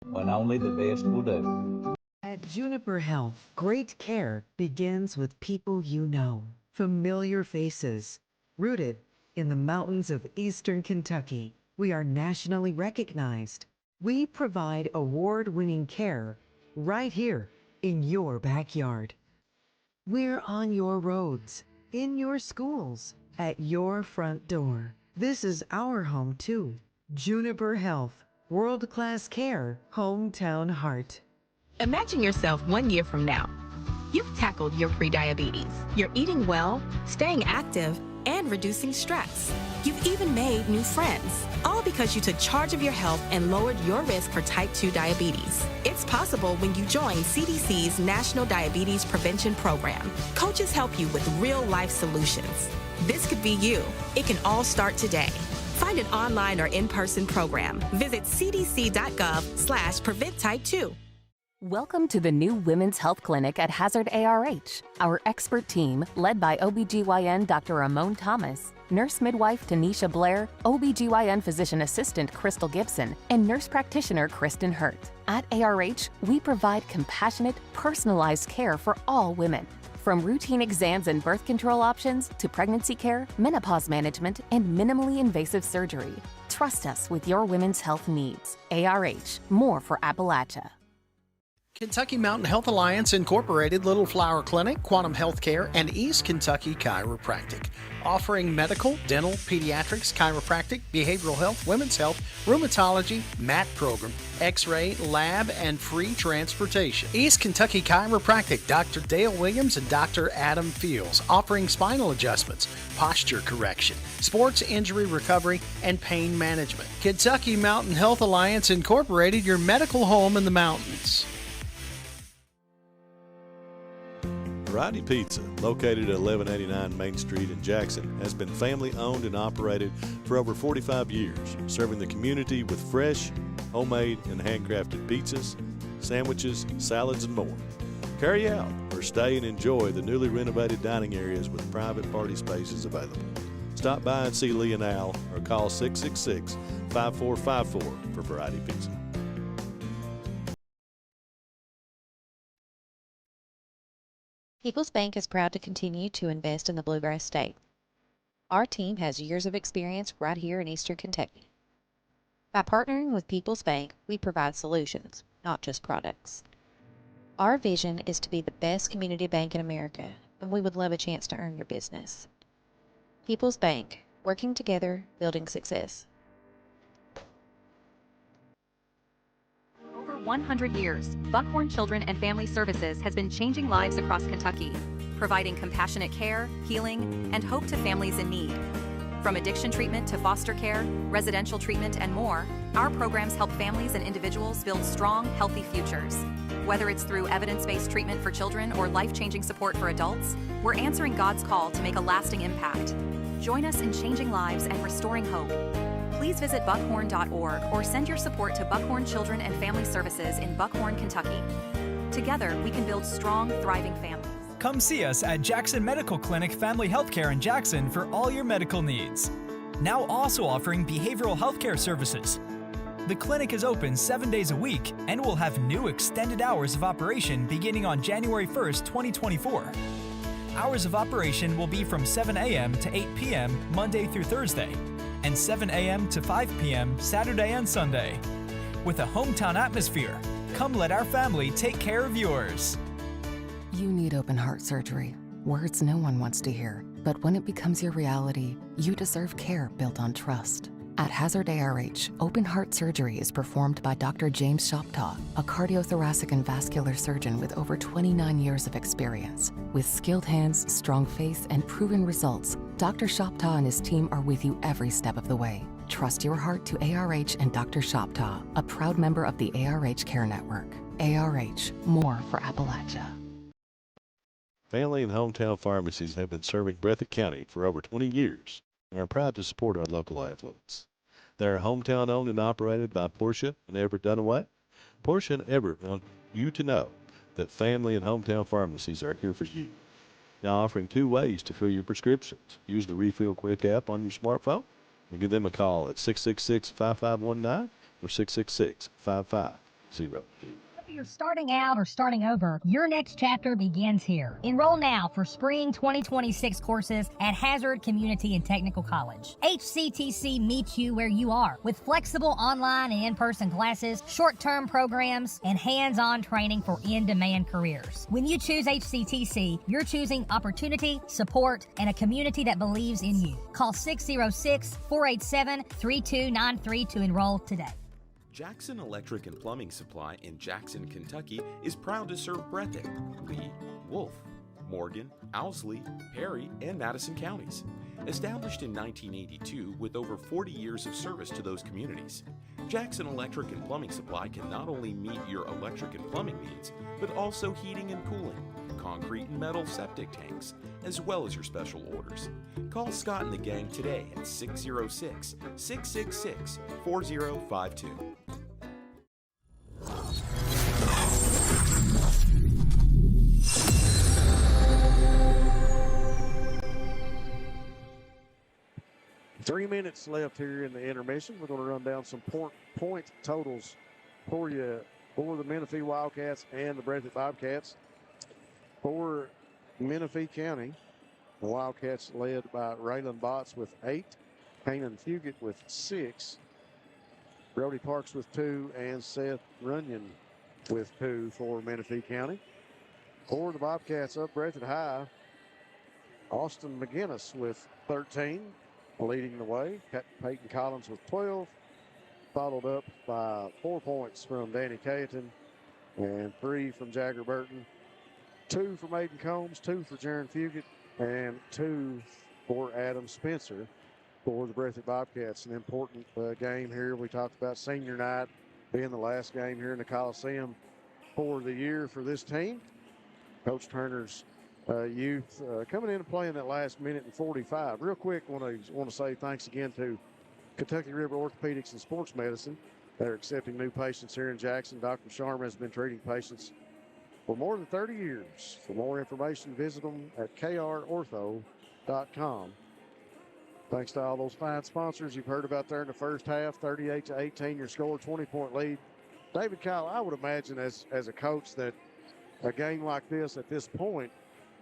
When only the best will do. At Juniper Health, great care begins with people you know, familiar faces. Rooted in the mountains of eastern Kentucky, we are nationally recognized. We provide award-winning care right here in your backyard. We're on your roads, in your schools, at your front door. This is our home too. Juniper Health, world-class care, hometown heart. Imagine yourself 1 year from now. You've tackled your prediabetes. You're eating well, staying active, and reducing stress. You've even made new friends, all because you took charge of your health and lowered your risk for type 2 diabetes. It's possible when you join CDC's National Diabetes Prevention Program. Coaches help you with real-life solutions. This could be you. It can all start today. Find an online or in-person program. Visit cdc.gov/prevent type 2. Welcome to the new Women's Health Clinic at Hazard ARH. Our expert team, led by OBGYN Dr. Ramon Thomas, nurse midwife Tanisha Blair, OBGYN physician assistant Crystal Gibson, and nurse practitioner Kristen Hurt. At ARH, we provide compassionate, personalized care for all women. From routine exams and birth control options to pregnancy care, menopause management, and minimally invasive surgery. Trust us with your women's health needs. ARH, more for Appalachia. Kentucky Mountain Health Alliance Incorporated, Little Flower Clinic, Quantum Healthcare, and East Kentucky Chiropractic. Offering medical, dental, pediatrics, chiropractic, behavioral health, women's health, rheumatology, MAT program, x-ray, lab, and free transportation. East Kentucky Chiropractic, Dr. Dale Williams and Dr. Adam Fields, offering spinal adjustments, posture correction, sports injury recovery, and pain management. Kentucky Mountain Health Alliance Incorporated, your medical home in the mountains. Variety Pizza, located at 1189 Main Street in Jackson, has been family owned and operated for over 45 years, serving the community with fresh, homemade, and handcrafted pizzas, sandwiches, salads, and more. Carry out or stay and enjoy the newly renovated dining areas with private party spaces available. Stop by and see Lee and Al or call 666-5454 for Variety Pizza. People's Bank is proud to continue to invest in the Bluegrass State. Our team has years of experience right here in Eastern Kentucky. By partnering with People's Bank, we provide solutions, not just products. Our vision is to be the best community bank in America, and we would love a chance to earn your business. People's Bank, working together, building success. For 100 years, Buckhorn Children and Family Services has been changing lives across Kentucky, providing compassionate care, healing, and hope to families in need. From addiction treatment to foster care, residential treatment, and more, our programs help families and individuals build strong, healthy futures. Whether it's through evidence-based treatment for children or life-changing support for adults, we're answering God's call to make a lasting impact. Join us in changing lives and restoring hope. Please visit buckhorn.org or send your support to Buckhorn Children and Family Services in Buckhorn, Kentucky. Together, we can build strong, thriving families. Come see us at Jackson Medical Clinic Family Healthcare in Jackson for all your medical needs. Now also offering behavioral healthcare services. The clinic is open 7 days a week and will have new extended hours of operation beginning on January 1st, 2024. Hours of operation will be from 7 a.m. to 8 p.m. Monday through Thursday, and 7 a.m. to 5 p.m. Saturday and Sunday. With a hometown atmosphere, come let our family take care of yours. You need open heart surgery. Words no one wants to hear. But when it becomes your reality, you deserve care built on trust. At Hazard ARH, open heart surgery is performed by Dr. James Shoptaw, a cardiothoracic and vascular surgeon with over 29 years of experience. With skilled hands, strong faith, and proven results, Dr. Shoptaw and his team are with you every step of the way. Trust your heart to ARH and Dr. Shoptaw, a proud member of the ARH Care Network. ARH, more for Appalachia. Family and hometown pharmacies have been serving Breathitt County for over 20 years and are proud to support our local athletes. They are hometown owned and operated by Portia and Everett Dunaway. Portia and Everett want you to know that family and hometown pharmacies are here for you. Now offering 2 ways to fill your prescriptions. Use the Refill Quick app on your smartphone and give them a call at 666-5519 or 666-5502. Whether you're starting out or starting over, your next chapter begins here. Enroll now for spring 2026 courses at Hazard Community and Technical College. HCTC meets you where you are with flexible online and in-person classes, short-term programs, and hands-on training for in-demand careers. When you choose HCTC, you're choosing opportunity, support, and a community that believes in you. Call 606-487-3293 to enroll today. Jackson Electric and Plumbing Supply in Jackson, Kentucky is proud to serve Breathitt, Lee, Wolfe, Morgan, Owsley, Perry, and Madison counties. Established in 1982 with over 40 years of service to those communities, Jackson Electric and Plumbing Supply can not only meet your electric and plumbing needs, but also heating and cooling, concrete and metal septic tanks, as well as your special orders. Call Scott and the gang today at 606-666-4052. 3 minutes left here in the intermission. We're going to run down some point totals for you for the Menifee Wildcats and the Breathitt Bobcats. For Menifee County, the Wildcats led by Raylan Botts with 8, Kanan Fugit with 6, Brody Parks with 2, and Seth Runyon with 2 for Menifee County. For the Bobcats up Breathitt High, Austin McGinnis with 13, leading the way. Peyton Collins with 12, followed up by 4 points from Danny Cayeton and 3 from Jagger Burton, 2 from Aiden Combs, 2 for Jaron Fugit, and 2 for Adam Spencer for the Breathitt Bobcats. An important game here. We talked about senior night being the last game here in the Coliseum for the year for this team. Coach Turner's youth coming in and playing that last minute and 45. Real quick, want to say thanks again to Kentucky River Orthopedics and Sports Medicine. They're accepting new patients here in Jackson. Dr. Sharma has been treating patients for more than 30 years. For more information, visit them at krortho.com. Thanks to all those fine sponsors you've heard about there in the first half. 38-18, your score, 20-point lead. David Kyle, I would imagine as a coach that a game like this at this point,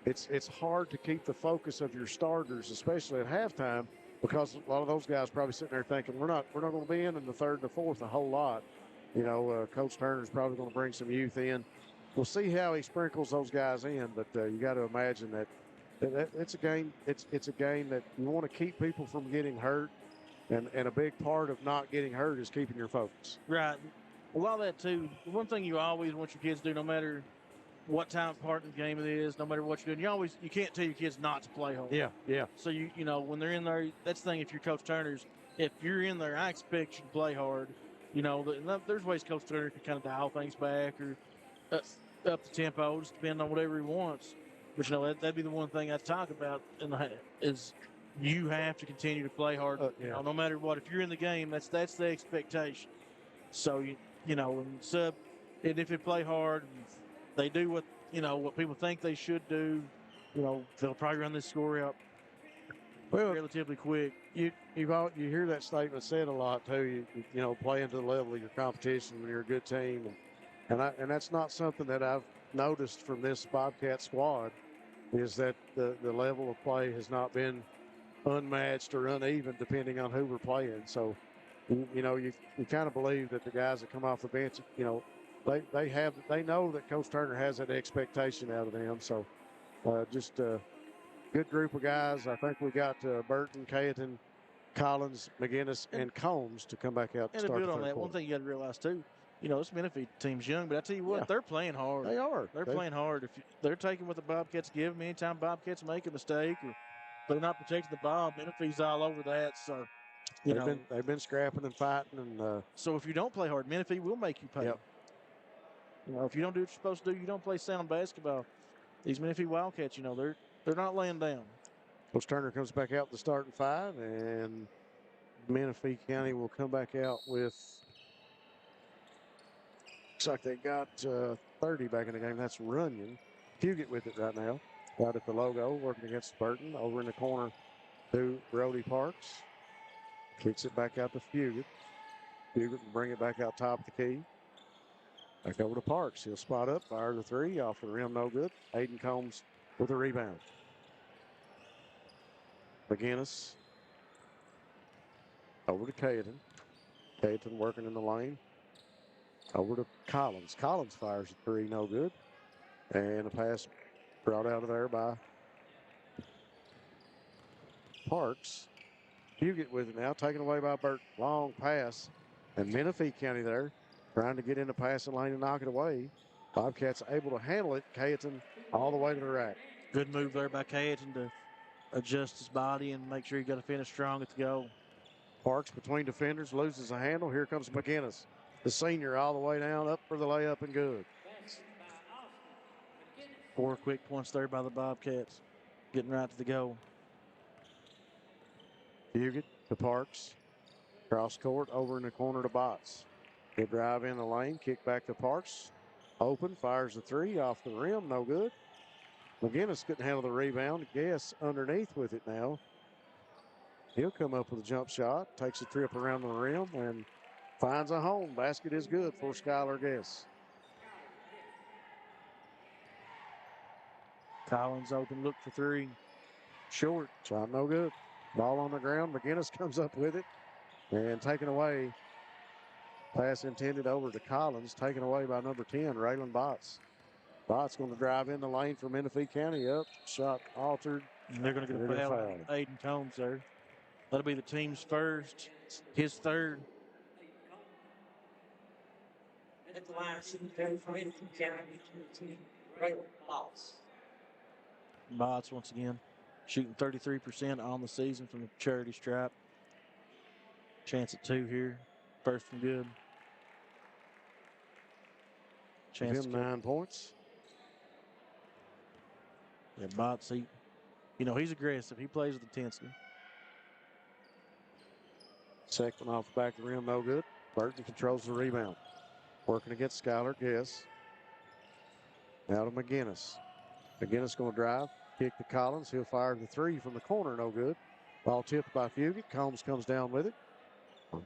it's hard to keep the focus of your starters, especially at halftime, because a lot of those guys probably sitting there thinking we're not going to be in the third and the fourth a whole lot. You know, Coach Turner's probably going to bring some youth in. We'll see how he sprinkles those guys in, but you got to imagine that it's a game. It's a game that you want to keep people from getting hurt, and a big part of not getting hurt is keeping your focus. Right. Well, all that too. One thing you always want your kids to do, no matter what time part of the game it is, no matter what you're doing. You can't tell your kids not to play hard. Yeah. So you know when they're in there, that's the thing. If you're Coach Turner's, if you're in there, I expect you to play hard. You know, there's ways Coach Turner can kind of dial things back or up the tempo, just depending on whatever he wants. But you know that'd be the one thing I'd talk about is you have to continue to play hard. You know, no matter what. If you're in the game, that's the expectation. So you know, and if they play hard, and they do what what people think they should do. You know, they'll probably run this score out relatively quick. You hear that statement said a lot too. You know, playing to the level of your competition when you're a good team, and that's not something that I've noticed from this Bobcat squad. Is that the level of play has not been unmatched or uneven depending on who we're playing. So, you know, you kind of believe that the guys that come off the bench, you know, they know that Coach Turner has that expectation out of them. So, just a good group of guys. I think we got Burton, Cayeton, Collins, McGinnis, and Combs to come back out And to to start build the on third that, one quarter. thing you got to realize too, you know, this Menifee team's young, but I tell you what, they're playing hard. They are. They're playing hard. If they're taking what the Bobcats give them, anytime Bobcats make a mistake or they're not protecting the ball, Menifee's all over that. So, They've been scrapping and fighting, and so if you don't play hard, Menifee will make you pay. Yep. You know, if you don't do what you're supposed to do, you don't play sound basketball. These Menifee Wildcats, you know, they're not laying down. Coach Turner comes back out with the starting five, and Menifee County will come back out with. Looks like they got 30 back in the game. That's Runyon. Fugit with it right now. Out at the logo, working against Burton. Over in the corner to Brody Parks. Kicks it back out to Fugit. Fugit will bring it back out top of the key. Back over to Parks. He'll spot up, fire the three. Off the rim, no good. Aiden Combs with a rebound. McGinnis. Over to Cayeton. Cayeton working in the lane. Over to Collins. Collins fires a three, no good. And a pass brought out of there by Parks. Fugit with it now, taken away by Burt. Long pass. And Menifee County there, trying to get in the passing lane and knock it away. Bobcats able to handle it. Cayeton all the way to the rack. Good move there by Cayeton to adjust his body and make sure he got to finish strong at the goal. Parks between defenders, loses a handle. Here comes McGinnis, the senior, all the way down, up for the layup and good. 4 quick points there by the Bobcats, getting right to the goal. Fugit to Parks. Cross court over in the corner to Botts. He'll drive in the lane, kick back to Parks. Open, fires the three off the rim, no good. McGinnis couldn't handle the rebound. Guess underneath with it now. He'll come up with a jump shot, takes a trip around the rim, and finds a home. Basket is good for Skylar Guess. Collins open, look for three. Short. Shot no good. Ball on the ground. McGinnis comes up with it and taken away. Pass intended over to Collins, taken away by number 10, Raylan Botts. Botts going to drive in the lane for Menifee County. Up, shot altered. And they're going to get a foul on Aiden Combs there. That'll be the team's first, his third. At the line, shooting 30 from Menifee County, team, Raylan Botts. Botts once again shooting 33% on the season from the charity stripe. Chance at 2 here. First from good. Chance him 9 points. Yeah, Botts, he's aggressive. He plays with intensity. Second off the back of the rim, no good. Burton controls the rebound. Working against Skylar Guess. Now to McGinnis. McGinnis going to drive. Kick to Collins. He'll fire the three from the corner, no good. Ball tipped by Fugit. Combs comes down with it.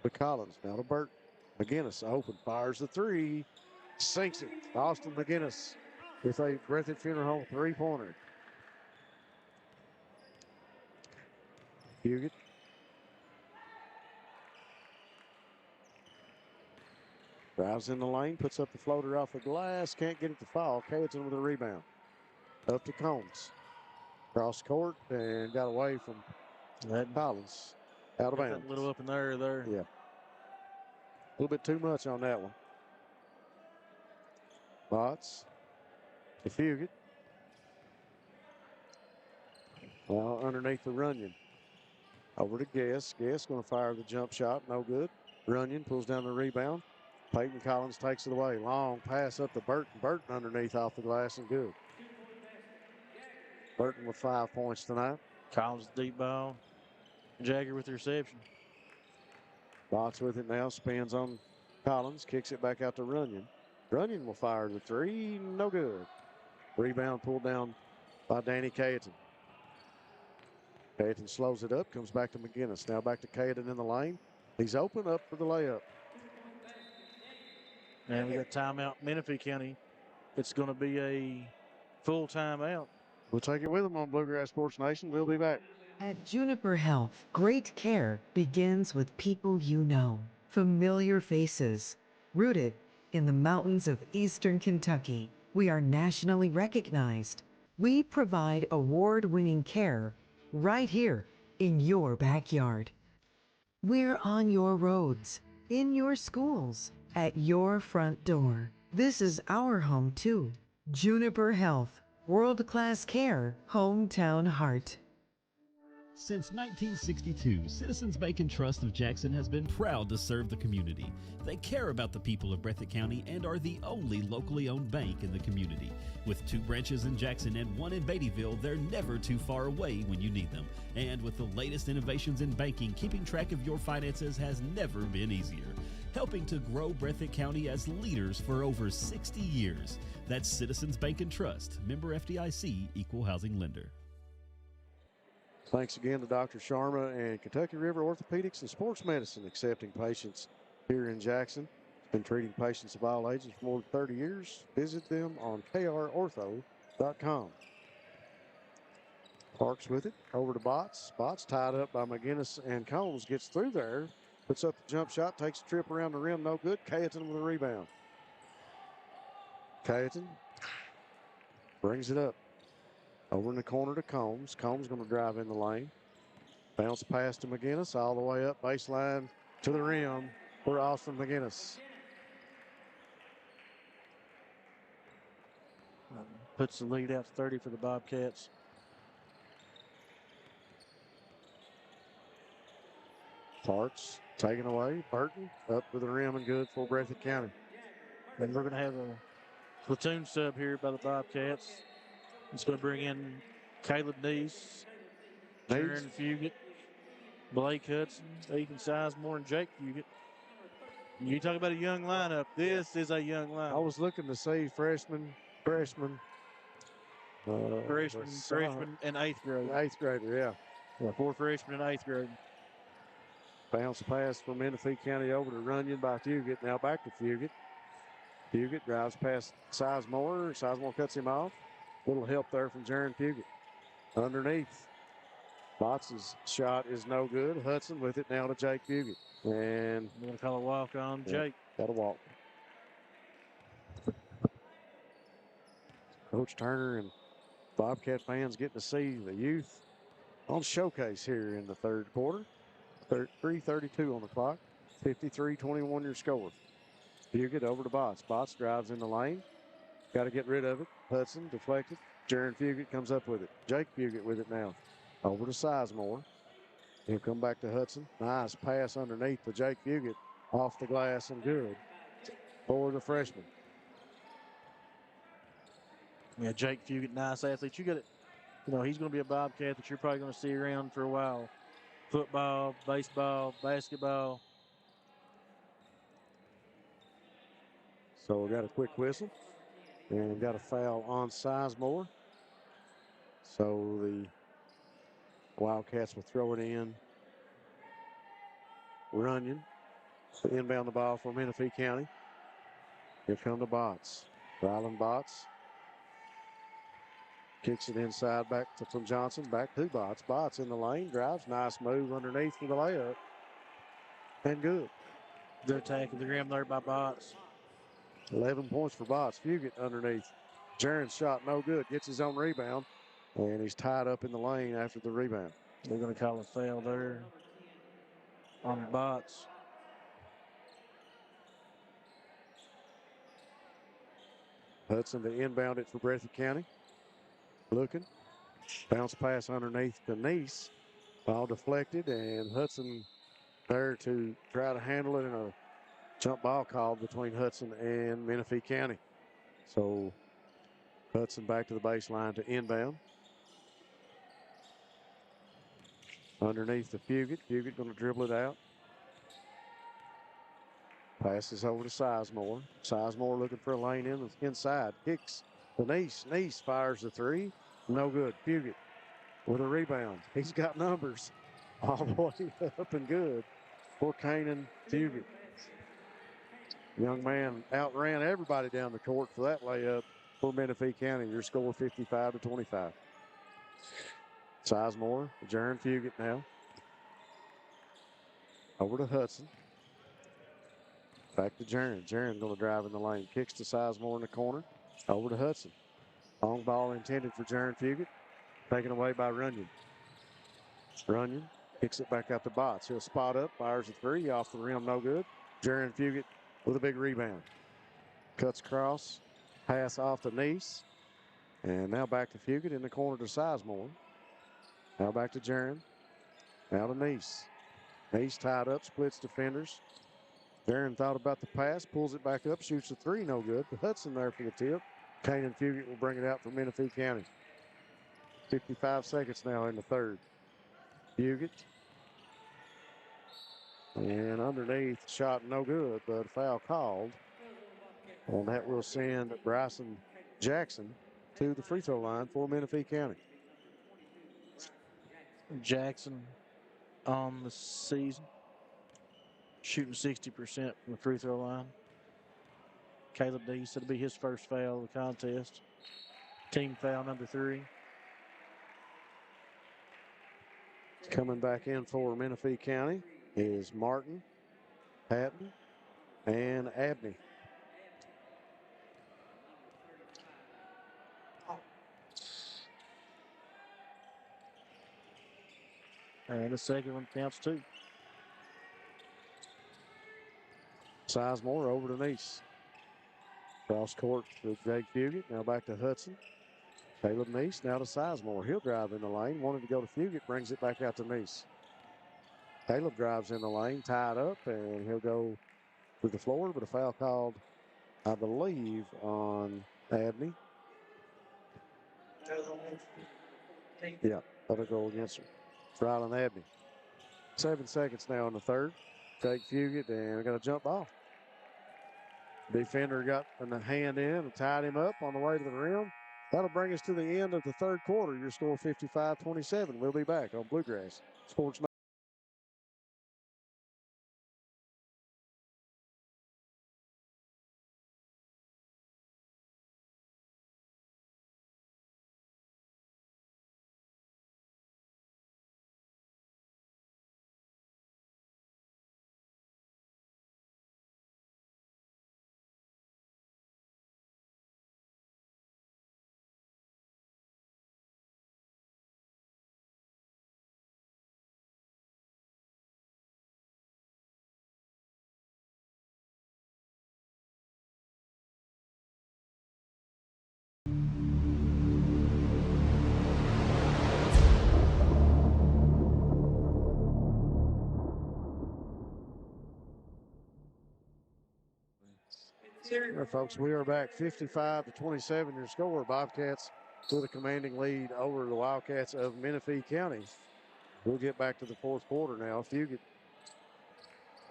To Collins. Now to Burton. McGinnis open. Fires the three. Sinks it. Austin McGinnis with a Breathitt Funeral Home three-pointer. Fugit. Drives in the lane, puts up the floater off the glass, can't get it to fall. Cayeton with a rebound. Up to Combs. Cross court and got away from Collins. Out of bounds. A little up in there. Yeah. A little bit too much on that one. Botts to Fugit. Now underneath the Runyon. Over to Guess. Guess going to fire the jump shot. No good. Runyon pulls down the rebound. Peyton Collins takes it away. Long pass up to Burton. Burton underneath off the glass and good. Burton with 5 points tonight. Collins deep ball. Jagger with the reception. Botts with it now. Spins on Collins. Kicks it back out to Runyon. Runyon will fire the three. No good. Rebound pulled down by Danny Cayeton. Cayeton slows it up. Comes back to McGinnis. Now back to Cayeton in the lane. He's open up for the layup. And we got timeout, Menifee County. It's going to be a full timeout. We'll take it with them on Bluegrass Sports Nation. We'll be back. At Juniper Health, great care begins with people you know, familiar faces. Rooted in the mountains of eastern Kentucky, we are nationally recognized. We provide award-winning care right here in your backyard. We're on your roads, in your schools, at your front door. This is our home too. Juniper Health, world-class care, hometown heart. Since 1962, Citizens Bank and Trust of Jackson has been proud to serve the community. They care about the people of Breathitt County and are the only locally owned bank in the community. With 2 branches in Jackson and 1 in Beattyville, they're never too far away when you need them. And with the latest innovations in banking, keeping track of your finances has never been easier. Helping to grow Breathitt County as leaders for over 60 years. That's Citizens Bank and Trust, member FDIC, equal housing lender. Thanks again to Dr. Sharma and Kentucky River Orthopedics and Sports Medicine, accepting patients here in Jackson. Been treating patients of all ages for more than 30 years. Visit them on krortho.com. Parks with it. Over to Botts. Botts tied up by McGinnis and Combs. Gets through there. Puts up the jump shot. Takes a trip around the rim. No good. Cayeton with a rebound. Cayeton brings it up. Over in the corner to Combs. Combs going to drive in the lane. Bounce pass to McGinnis all the way up baseline to the rim for Austin McGinnis. Puts the lead out to 30 for the Bobcats. Parks taken away. Burton up to the rim and good for Breathitt County. And we're going to have a platoon sub here by the Bobcats. It's going to bring in Caleb Neese, Jaron Fugit, Blake Hudson, Ethan Sizemore, and Jake Fugit. You talk about a young lineup. This is a young lineup. I was looking to see freshman, and 8th grade. 8th grader, yeah. 4 freshmen and 8th grade. Bounce pass from Menifee County over to Runyon by Fugit. Now back to Fugit. Fugit drives past Sizemore. Sizemore cuts him off. Little help there from Jaron Fugit. Underneath. Botts' shot is no good. Hudson with it now to Jake Fugit. And we're going to call a walk on Jake. Got a walk. Coach Turner and Bobcat fans getting to see the youth on showcase here in the 3rd quarter. 3:32 on the clock. 53-21 your score. Fugit over to Botts. Botts drives in the lane. Got to get rid of it. Hudson deflected. Jaron Fugit comes up with it. Jake Fugit with it now. Over to Sizemore. He'll come back to Hudson. Nice pass underneath to Jake Fugit. Off the glass and good for the freshman. Yeah, Jake Fugit, nice athlete. You got it. You know, he's going to be a Bobcat that you're probably going to see around for a while. Football, baseball, basketball. So we got a quick whistle. And got a foul on Sizemore. So the Wildcats will throw it in. Runyon to inbound the ball for Menifee County. Here come the Botts. Rylan Botts kicks it inside back to from Johnson. Back to Botts. Botts in the lane. Drives. Nice move underneath for the layup. And good. Good attack of the rim there by Botts. 11 points for Botts. Fugit underneath. Jaron's shot no good. Gets his own rebound. And he's tied up in the lane after the rebound. They're going to call a foul there on Botts. Hudson to inbound it for Breathitt County. Looking. Bounce pass underneath to Nice. Ball deflected, and Hudson there to try to handle it, in a jump ball called between Hudson and Menifee County. So Hudson back to the baseline to inbound. Underneath to Fugit. Fugit going to dribble it out. Passes over to Sizemore. Sizemore looking for a lane inside. Kicks to Nice. Nice fires the three. No good. Fugit with a rebound. He's got numbers all the way up and good for Kanan Fugit. Young man outran everybody down the court for that layup for Menifee County. Your score 55-25. Sizemore, Jaron Fugit now. Over to Hudson. Back to Jaron. Jaron going to drive in the lane. Kicks to Sizemore in the corner. Over to Hudson. Long ball intended for Jaron Fugit. Taken away by Runyon. Runyon kicks it back out to Botts. He'll spot up. Fires a three. Off the rim. No good. Jaron Fugit with a big rebound. Cuts across. Pass off to Nice. And now back to Fugit in the corner to Sizemore. Now back to Jaron. Now to Nice. Nice tied up. Splits defenders. Jaron thought about the pass, pulls it back up, shoots a three, no good. But Hudson there for the tip. Kanan Fugit will bring it out for Menifee County. 55 seconds now in the third. Fugit. And underneath, shot no good, but a foul called. And that will send Bryson Jackson to the free throw line for Menifee County. Jackson on the season, shooting 60% from the free throw line. Caleb D said it'll be his first foul of the contest. Team foul number 3. Coming back in for Menifee County is Martin, Patton, and Abney. And the second one counts too. Sizemore over to Nice. Cross court to Jake Fugit. Now back to Hudson. Caleb Nice now to Sizemore. He'll drive in the lane. Wanted to go to Fugit. Brings it back out to Nice. Caleb drives in the lane, tied up, and he'll go to the floor, but a foul called, I believe, on Abney. Yeah, that'll go against Rylan Abney. 7 seconds now in the third. Jake Fugit, and we got a jump ball. Defender got a hand in and tied him up on the way to the rim. That'll bring us to the end of the third quarter. Your score 55-27. We'll be back on Bluegrass Sports. Right, folks, we are back 55-27. Your score. Bobcats with a commanding lead over the Wildcats of Menifee County. We'll get back to the fourth quarter now. Fugit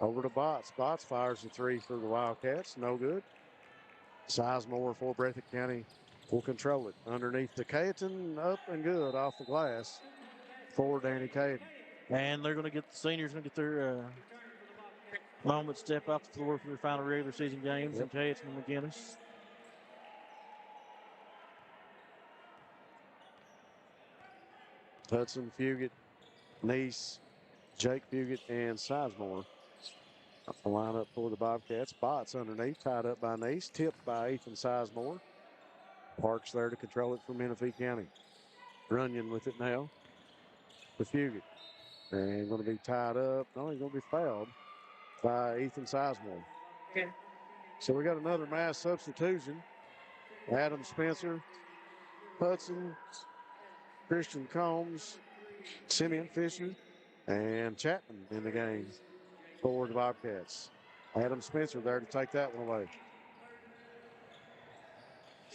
over to Botts. Botts fires the three for the Wildcats. No good. Sizemore for Breathitt County will control it. Underneath to Cayetan, up and good off the glass for Danny Cayetan. And they're going to get the seniors going to get their moment step off the floor for their final regular season games. And Cayetan and McGinnis. Hudson, Fugit, Nice, Jake Fugit, and Sizemore. The lineup for the Bobcats. Botts underneath, tied up by Nice, tipped by Ethan Sizemore. Parks there to control it for Menifee County. Runyon with it now. To Fugit. And going to be tied up. No, he's going to be fouled by Ethan Sizemore. Okay. So we got another mass substitution. Adam Spencer, Hudson, Christian Combs, Simeon Fisher, and Chapman in the game for the Bobcats. Adam Spencer there to take that one away.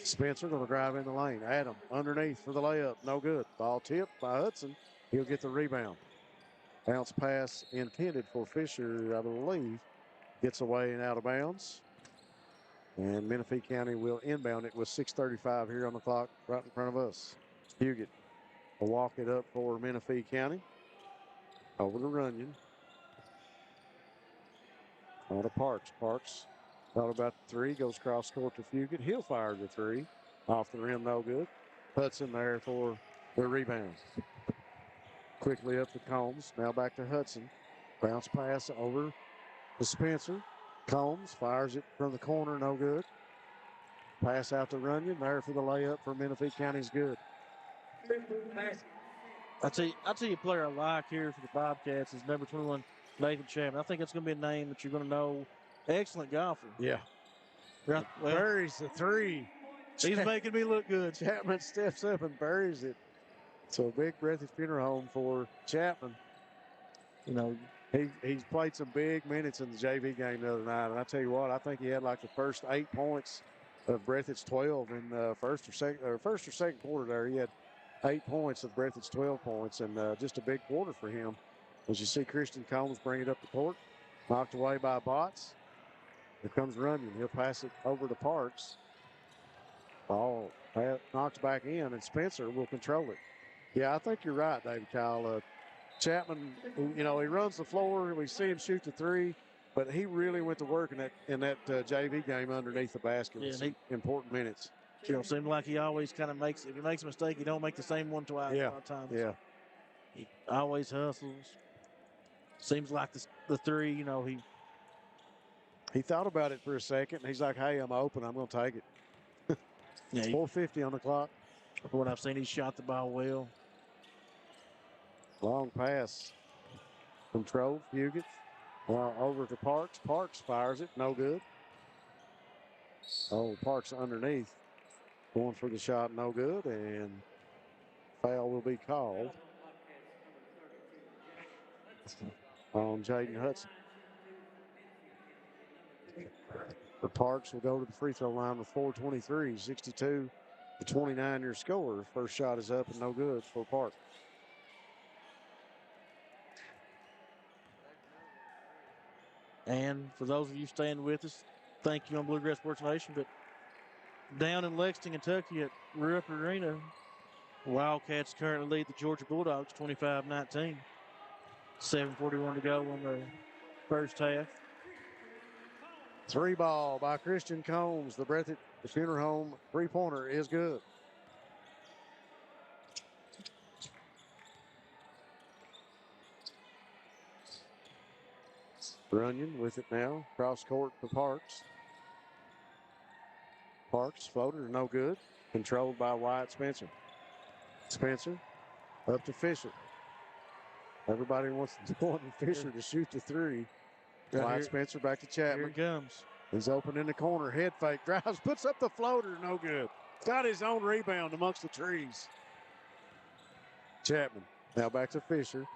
Spencer going to drive in the lane. Adam underneath for the layup. No good. Ball tipped by Hudson. He'll get the rebound. Bounce pass intended for Fisher, I believe. Gets away and out of bounds. And Menifee County will inbound it with 6:35 here on the clock right in front of us. Huguet will walk it up for Menifee County. Over to Runyon. On to Parks. Parks thought about the three. Goes cross court to Huguet. He'll fire the three. Off the rim, no good. Hudson there for the rebound. Quickly up to Combs. Now back to Hudson. Bounce pass over to Spencer. Combs fires it from the corner, no good. Pass out to Runyon. There for the layup for Menifee County's good. I'll tell you a player I like here for the Bobcats is number 21, Nathan Chapman. I think that's going to be a name that you're going to know. Excellent golfer. Yeah. Well, buries the three. He's making me look good. Chapman steps up and buries it. So a big Breathitt funeral home for Chapman. You know, he's played some big minutes in the JV game the other night, and I tell you what, I think he had like the first 8 points of Breathitt's 12 in first or second quarter. There, he had 8 points of Breathitt's 12 points, and just a big quarter for him. As you see, Christian Combs bring it up the court, knocked away by Botts. Here comes Runyon. He'll pass it over to Parks. Ball knocked back in, and Spencer will control it. Yeah, I think you're right, David Kyle. Chapman, you know, he runs the floor. We see him shoot the three, but he really went to work in that JV game underneath the basket. Yeah, with important minutes. You know, seems like he always kind of makes, if he makes a mistake, he don't make the same one twice. Yeah, a lot of times. Yeah. He always hustles. Seems like the three, you know, he thought about it for a second, and he's like, hey, I'm open. I'm going to take it. Yeah, 4:50 on the clock. From what I've seen, he shot the ball well. Long pass. Controlled. Huguet. Over to Parks. Parks fires it. No good. Oh, Parks underneath. Going for the shot. No good. And foul will be called on Jaden Hudson. The Parks will go to the free throw line with 4:23. 62-29 your score. First shot is up and no good for Parks. And for those of you staying with us, thank you on Bluegrass Sports Nation. But down in Lexington, Kentucky at Rupp Arena, Wildcats currently lead the Georgia Bulldogs 25-19. 7:41 to go in the first half. 3 ball by Christian Combs. The Breathitt Funeral Home three-pointer is good. Runyon with it now. Cross court to Parks. Parks floater, no good. Controlled by Wyatt Spencer. Spencer up to Fisher. Everybody wants Fisher to shoot the three. Wyatt Spencer back to Chapman. Here it comes. He's open in the corner. Head fake. Drives. Puts up the floater. No good. Got his own rebound amongst the trees. Chapman. Now back to Fisher.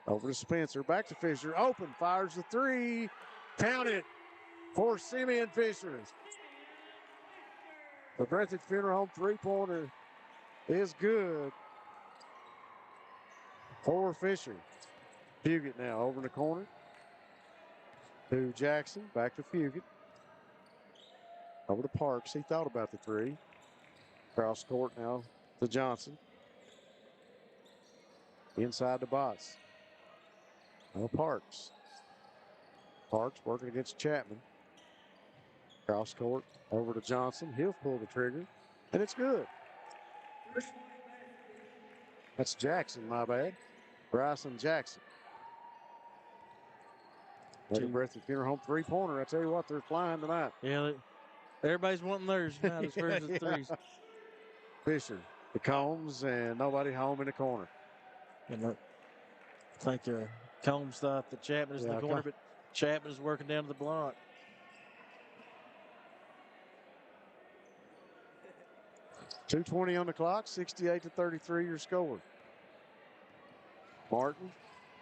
Over to Spencer. Back to Fisher. Open. Fires the three. Count it for Simeon Fisher. The Breathitt Funeral Home three-pointer is good for Fisher. Huguet now over in the corner to Jackson. Back to Huguet. Over to Parks. He thought about the three. Cross court now to Johnson. Inside the Botts. Now Parks. Parks working against Chapman. Cross court over to Johnson. He'll pull the trigger, and it's good. That's Jackson, my bad. Bryson Jackson. Breathitt Funeral Home three-pointer. I tell you what, they're flying tonight. Yeah, everybody's wanting theirs now as far as the threes. Fisher, the Combs, and nobody home in the corner. And I think Combs thought that Chapman is in the corner, but Chapman is working down to the block. 2:20 on the clock, 68-33 your score. Martin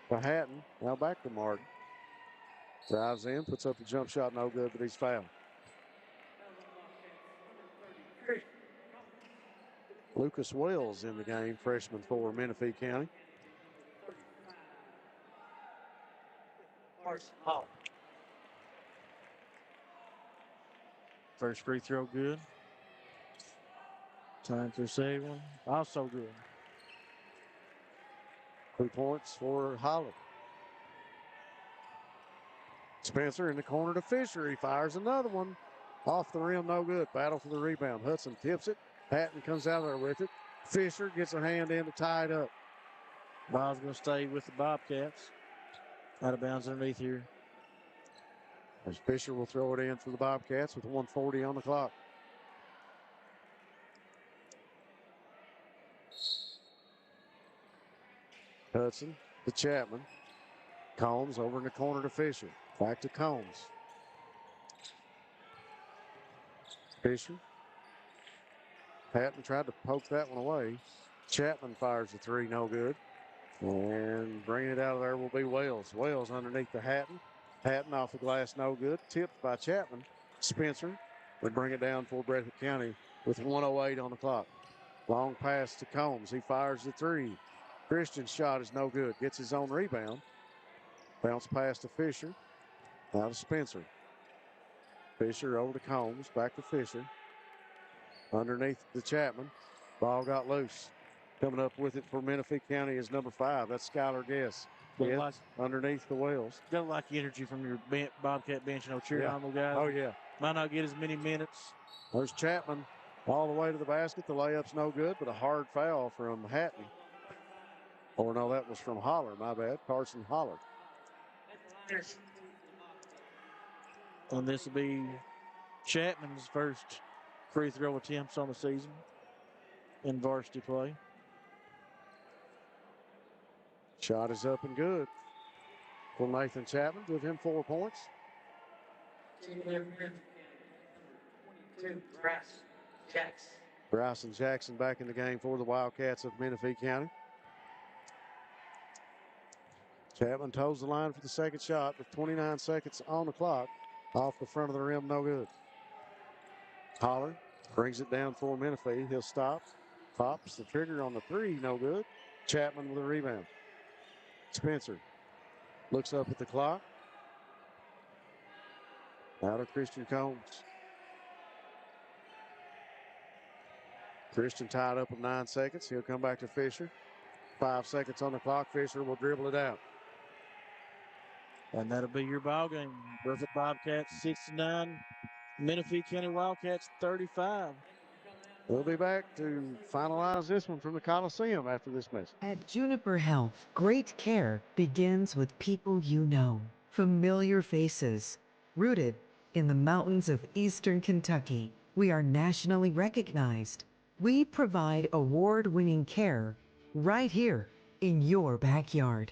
to Hatton, now back to Martin. Drives in, puts up the jump shot, no good, but he's fouled. Lucas Wells in the game, freshman for Menifee County. First free throw good. Time for the second one. Also good. 2 points for Holler. Spencer in the corner to Fisher. He fires another one. Off the rim, no good. Battle for the rebound. Hudson tips it. Hatton comes out there with it. Fisher gets a hand in to tie it up. Ball's going to stay with the Bobcats. Out of bounds underneath here. As Fisher will throw it in for the Bobcats with 1:40 on the clock. Hudson to Chapman. Combs over in the corner to Fisher. Back to Combs. Fisher. Hatton tried to poke that one away. Chapman fires the three, no good. And bringing it out of there will be Wells. Wells underneath the Hatton. Hatton off the glass, no good. Tipped by Chapman. Spencer would bring it down for Breathitt County with 1:08 on the clock. Long pass to Combs. He fires the three. Christian's shot is no good. Gets his own rebound. Bounce pass to Fisher. Now to Spencer. Fisher over to Combs. Back to Fisher. Underneath the Chapman. Ball got loose. Coming up with it for Menifee County is number 5. That's Skylar Guess. Yeah, underneath the Wells. Gotta like the energy from your Bobcat bench. Cheer on the guys. Oh, yeah. Might not get as many minutes. There's Chapman all the way to the basket. The layup's no good, but a hard foul from Hatton. Or no, that was from Holler. My bad. Carson Holler. And this will be Chapman's first free throw attempts on the season in varsity play. Shot is up and good for Nathan Chapman. Give him 4 points. Bryson Jackson back in the game for the Wildcats of Menifee County. Chapman toes the line for the second shot with 29 seconds on the clock. Off the front of the rim, no good. Holler brings it down for Menifee. He'll stop. Pops the trigger on the three, no good. Chapman with a rebound. Spencer looks up at the clock. Out of Christian Combs. Christian tied up with 9 seconds. He'll come back to Fisher. 5 seconds on the clock. Fisher will dribble it out. And that'll be your ball game. Breathitt Bobcats 69, Menifee County Wildcats 35. We'll be back to finalize this one from the Coliseum after this message. At Juniper Health, great care begins with people you know, familiar faces. Rooted in the mountains of eastern Kentucky, we are nationally recognized. We provide award-winning care right here in your backyard.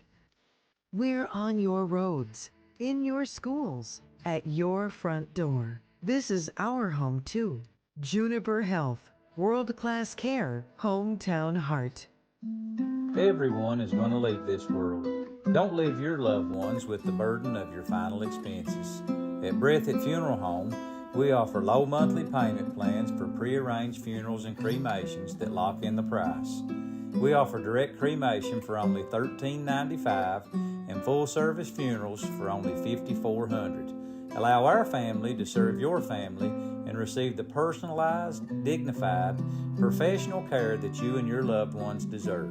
We're on your roads, in your schools, at your front door. This is our home too. Juniper Health, world-class care, hometown heart. Everyone is going to leave this world. Don't leave your loved ones with the burden of your final expenses. At Breathitt Funeral Home, we offer low monthly payment plans for prearranged funerals and cremations that lock in the price. We offer direct cremation for only $13.95 and full-service funerals for only $5,400. Allow our family to serve your family and receive the personalized, dignified, professional care that you and your loved ones deserve.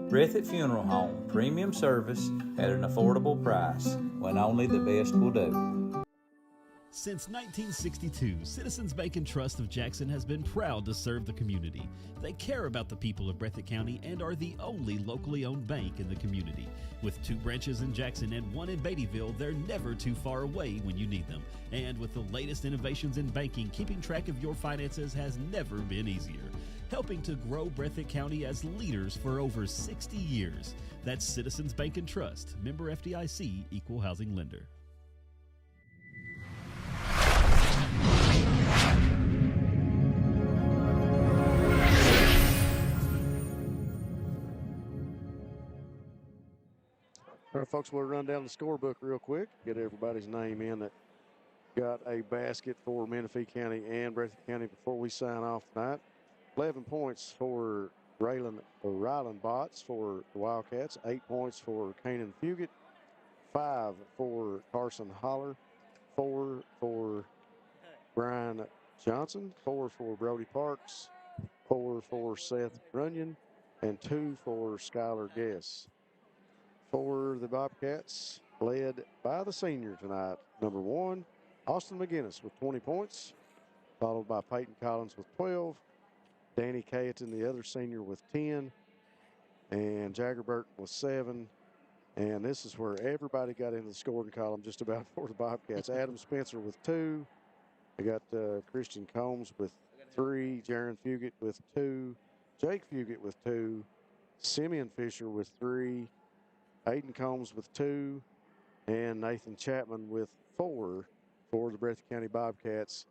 Breathitt Funeral Home, premium service at an affordable price, when only the best will do. Since 1962, Citizens Bank and Trust of Jackson has been proud to serve the community. They care about the people of Breathitt County and are the only locally owned bank in the community. With 2 branches in Jackson and 1 in Beattyville, they're never too far away when you need them. And with the latest innovations in banking, keeping track of your finances has never been easier. Helping to grow Breathitt County as leaders for over 60 years. That's Citizens Bank and Trust, member FDIC, equal housing lender. All right, folks, we'll run down the scorebook real quick, get everybody's name in that got a basket for Menifee County and Breathitt County before we sign off tonight. 11 points for Ryland Botts for the Wildcats, 8 points for Canaan Fugit, 5 for Carson Holler, 4 for Brian Johnson, 4 for Brody Parks, 4 for Seth Runyon, and 2 for Skylar Guess. For the Bobcats, led by the senior tonight, number 1, Austin McGinnis with 20 points, followed by Peyton Collins with 12, Danny Cayeton, the other senior, with 10, and Jagger Burton with 7. And this is where everybody got into the scoring column just about for the Bobcats. Adam Spencer with 2. They got Christian Combs with 3, Jaron Fugit with 2, Jake Fugit with 2, Simeon Fisher with 3, Aiden Combs with 2, and Nathan Chapman with 4 for the Breathitt County Bobcats.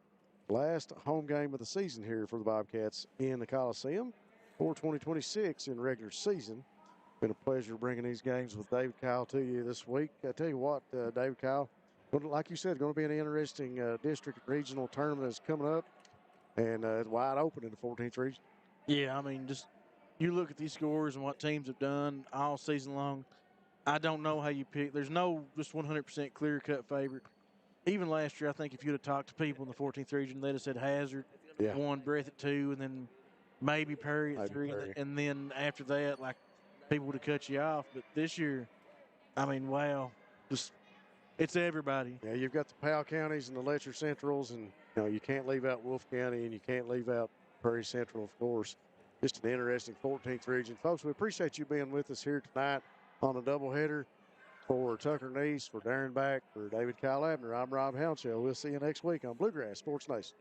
Last home game of the season here for the Bobcats in the Coliseum for 2026 in regular season. Been a pleasure bringing these games with David Kyle to you this week. I tell you what, David Kyle, like you said, going to be an interesting district regional tournament that's coming up, and it's wide open in the 14th region. Yeah, I mean, just you look at these scores and what teams have done all season long. I don't know how you pick. There's no just 100% clear-cut favorite. Even last year, I think if you'd have talked to people in the 14th region, they'd have said Hazard, 1, Breathitt 2, and then maybe Perry at 3. And then after that, like, people would have cut you off. But this year, I mean, wow, just it's everybody. Yeah, you've got the Powell counties and the Letcher Centrals, and you can't leave out Wolf County, and you can't leave out Prairie Central, of course. Just an interesting 14th region. Folks, we appreciate you being with us here tonight on a doubleheader. For Tucker Neese, for Darren Back, for David Kyle Abner, I'm Rob Hounshaw. We'll see you next week on Bluegrass Sports Nation.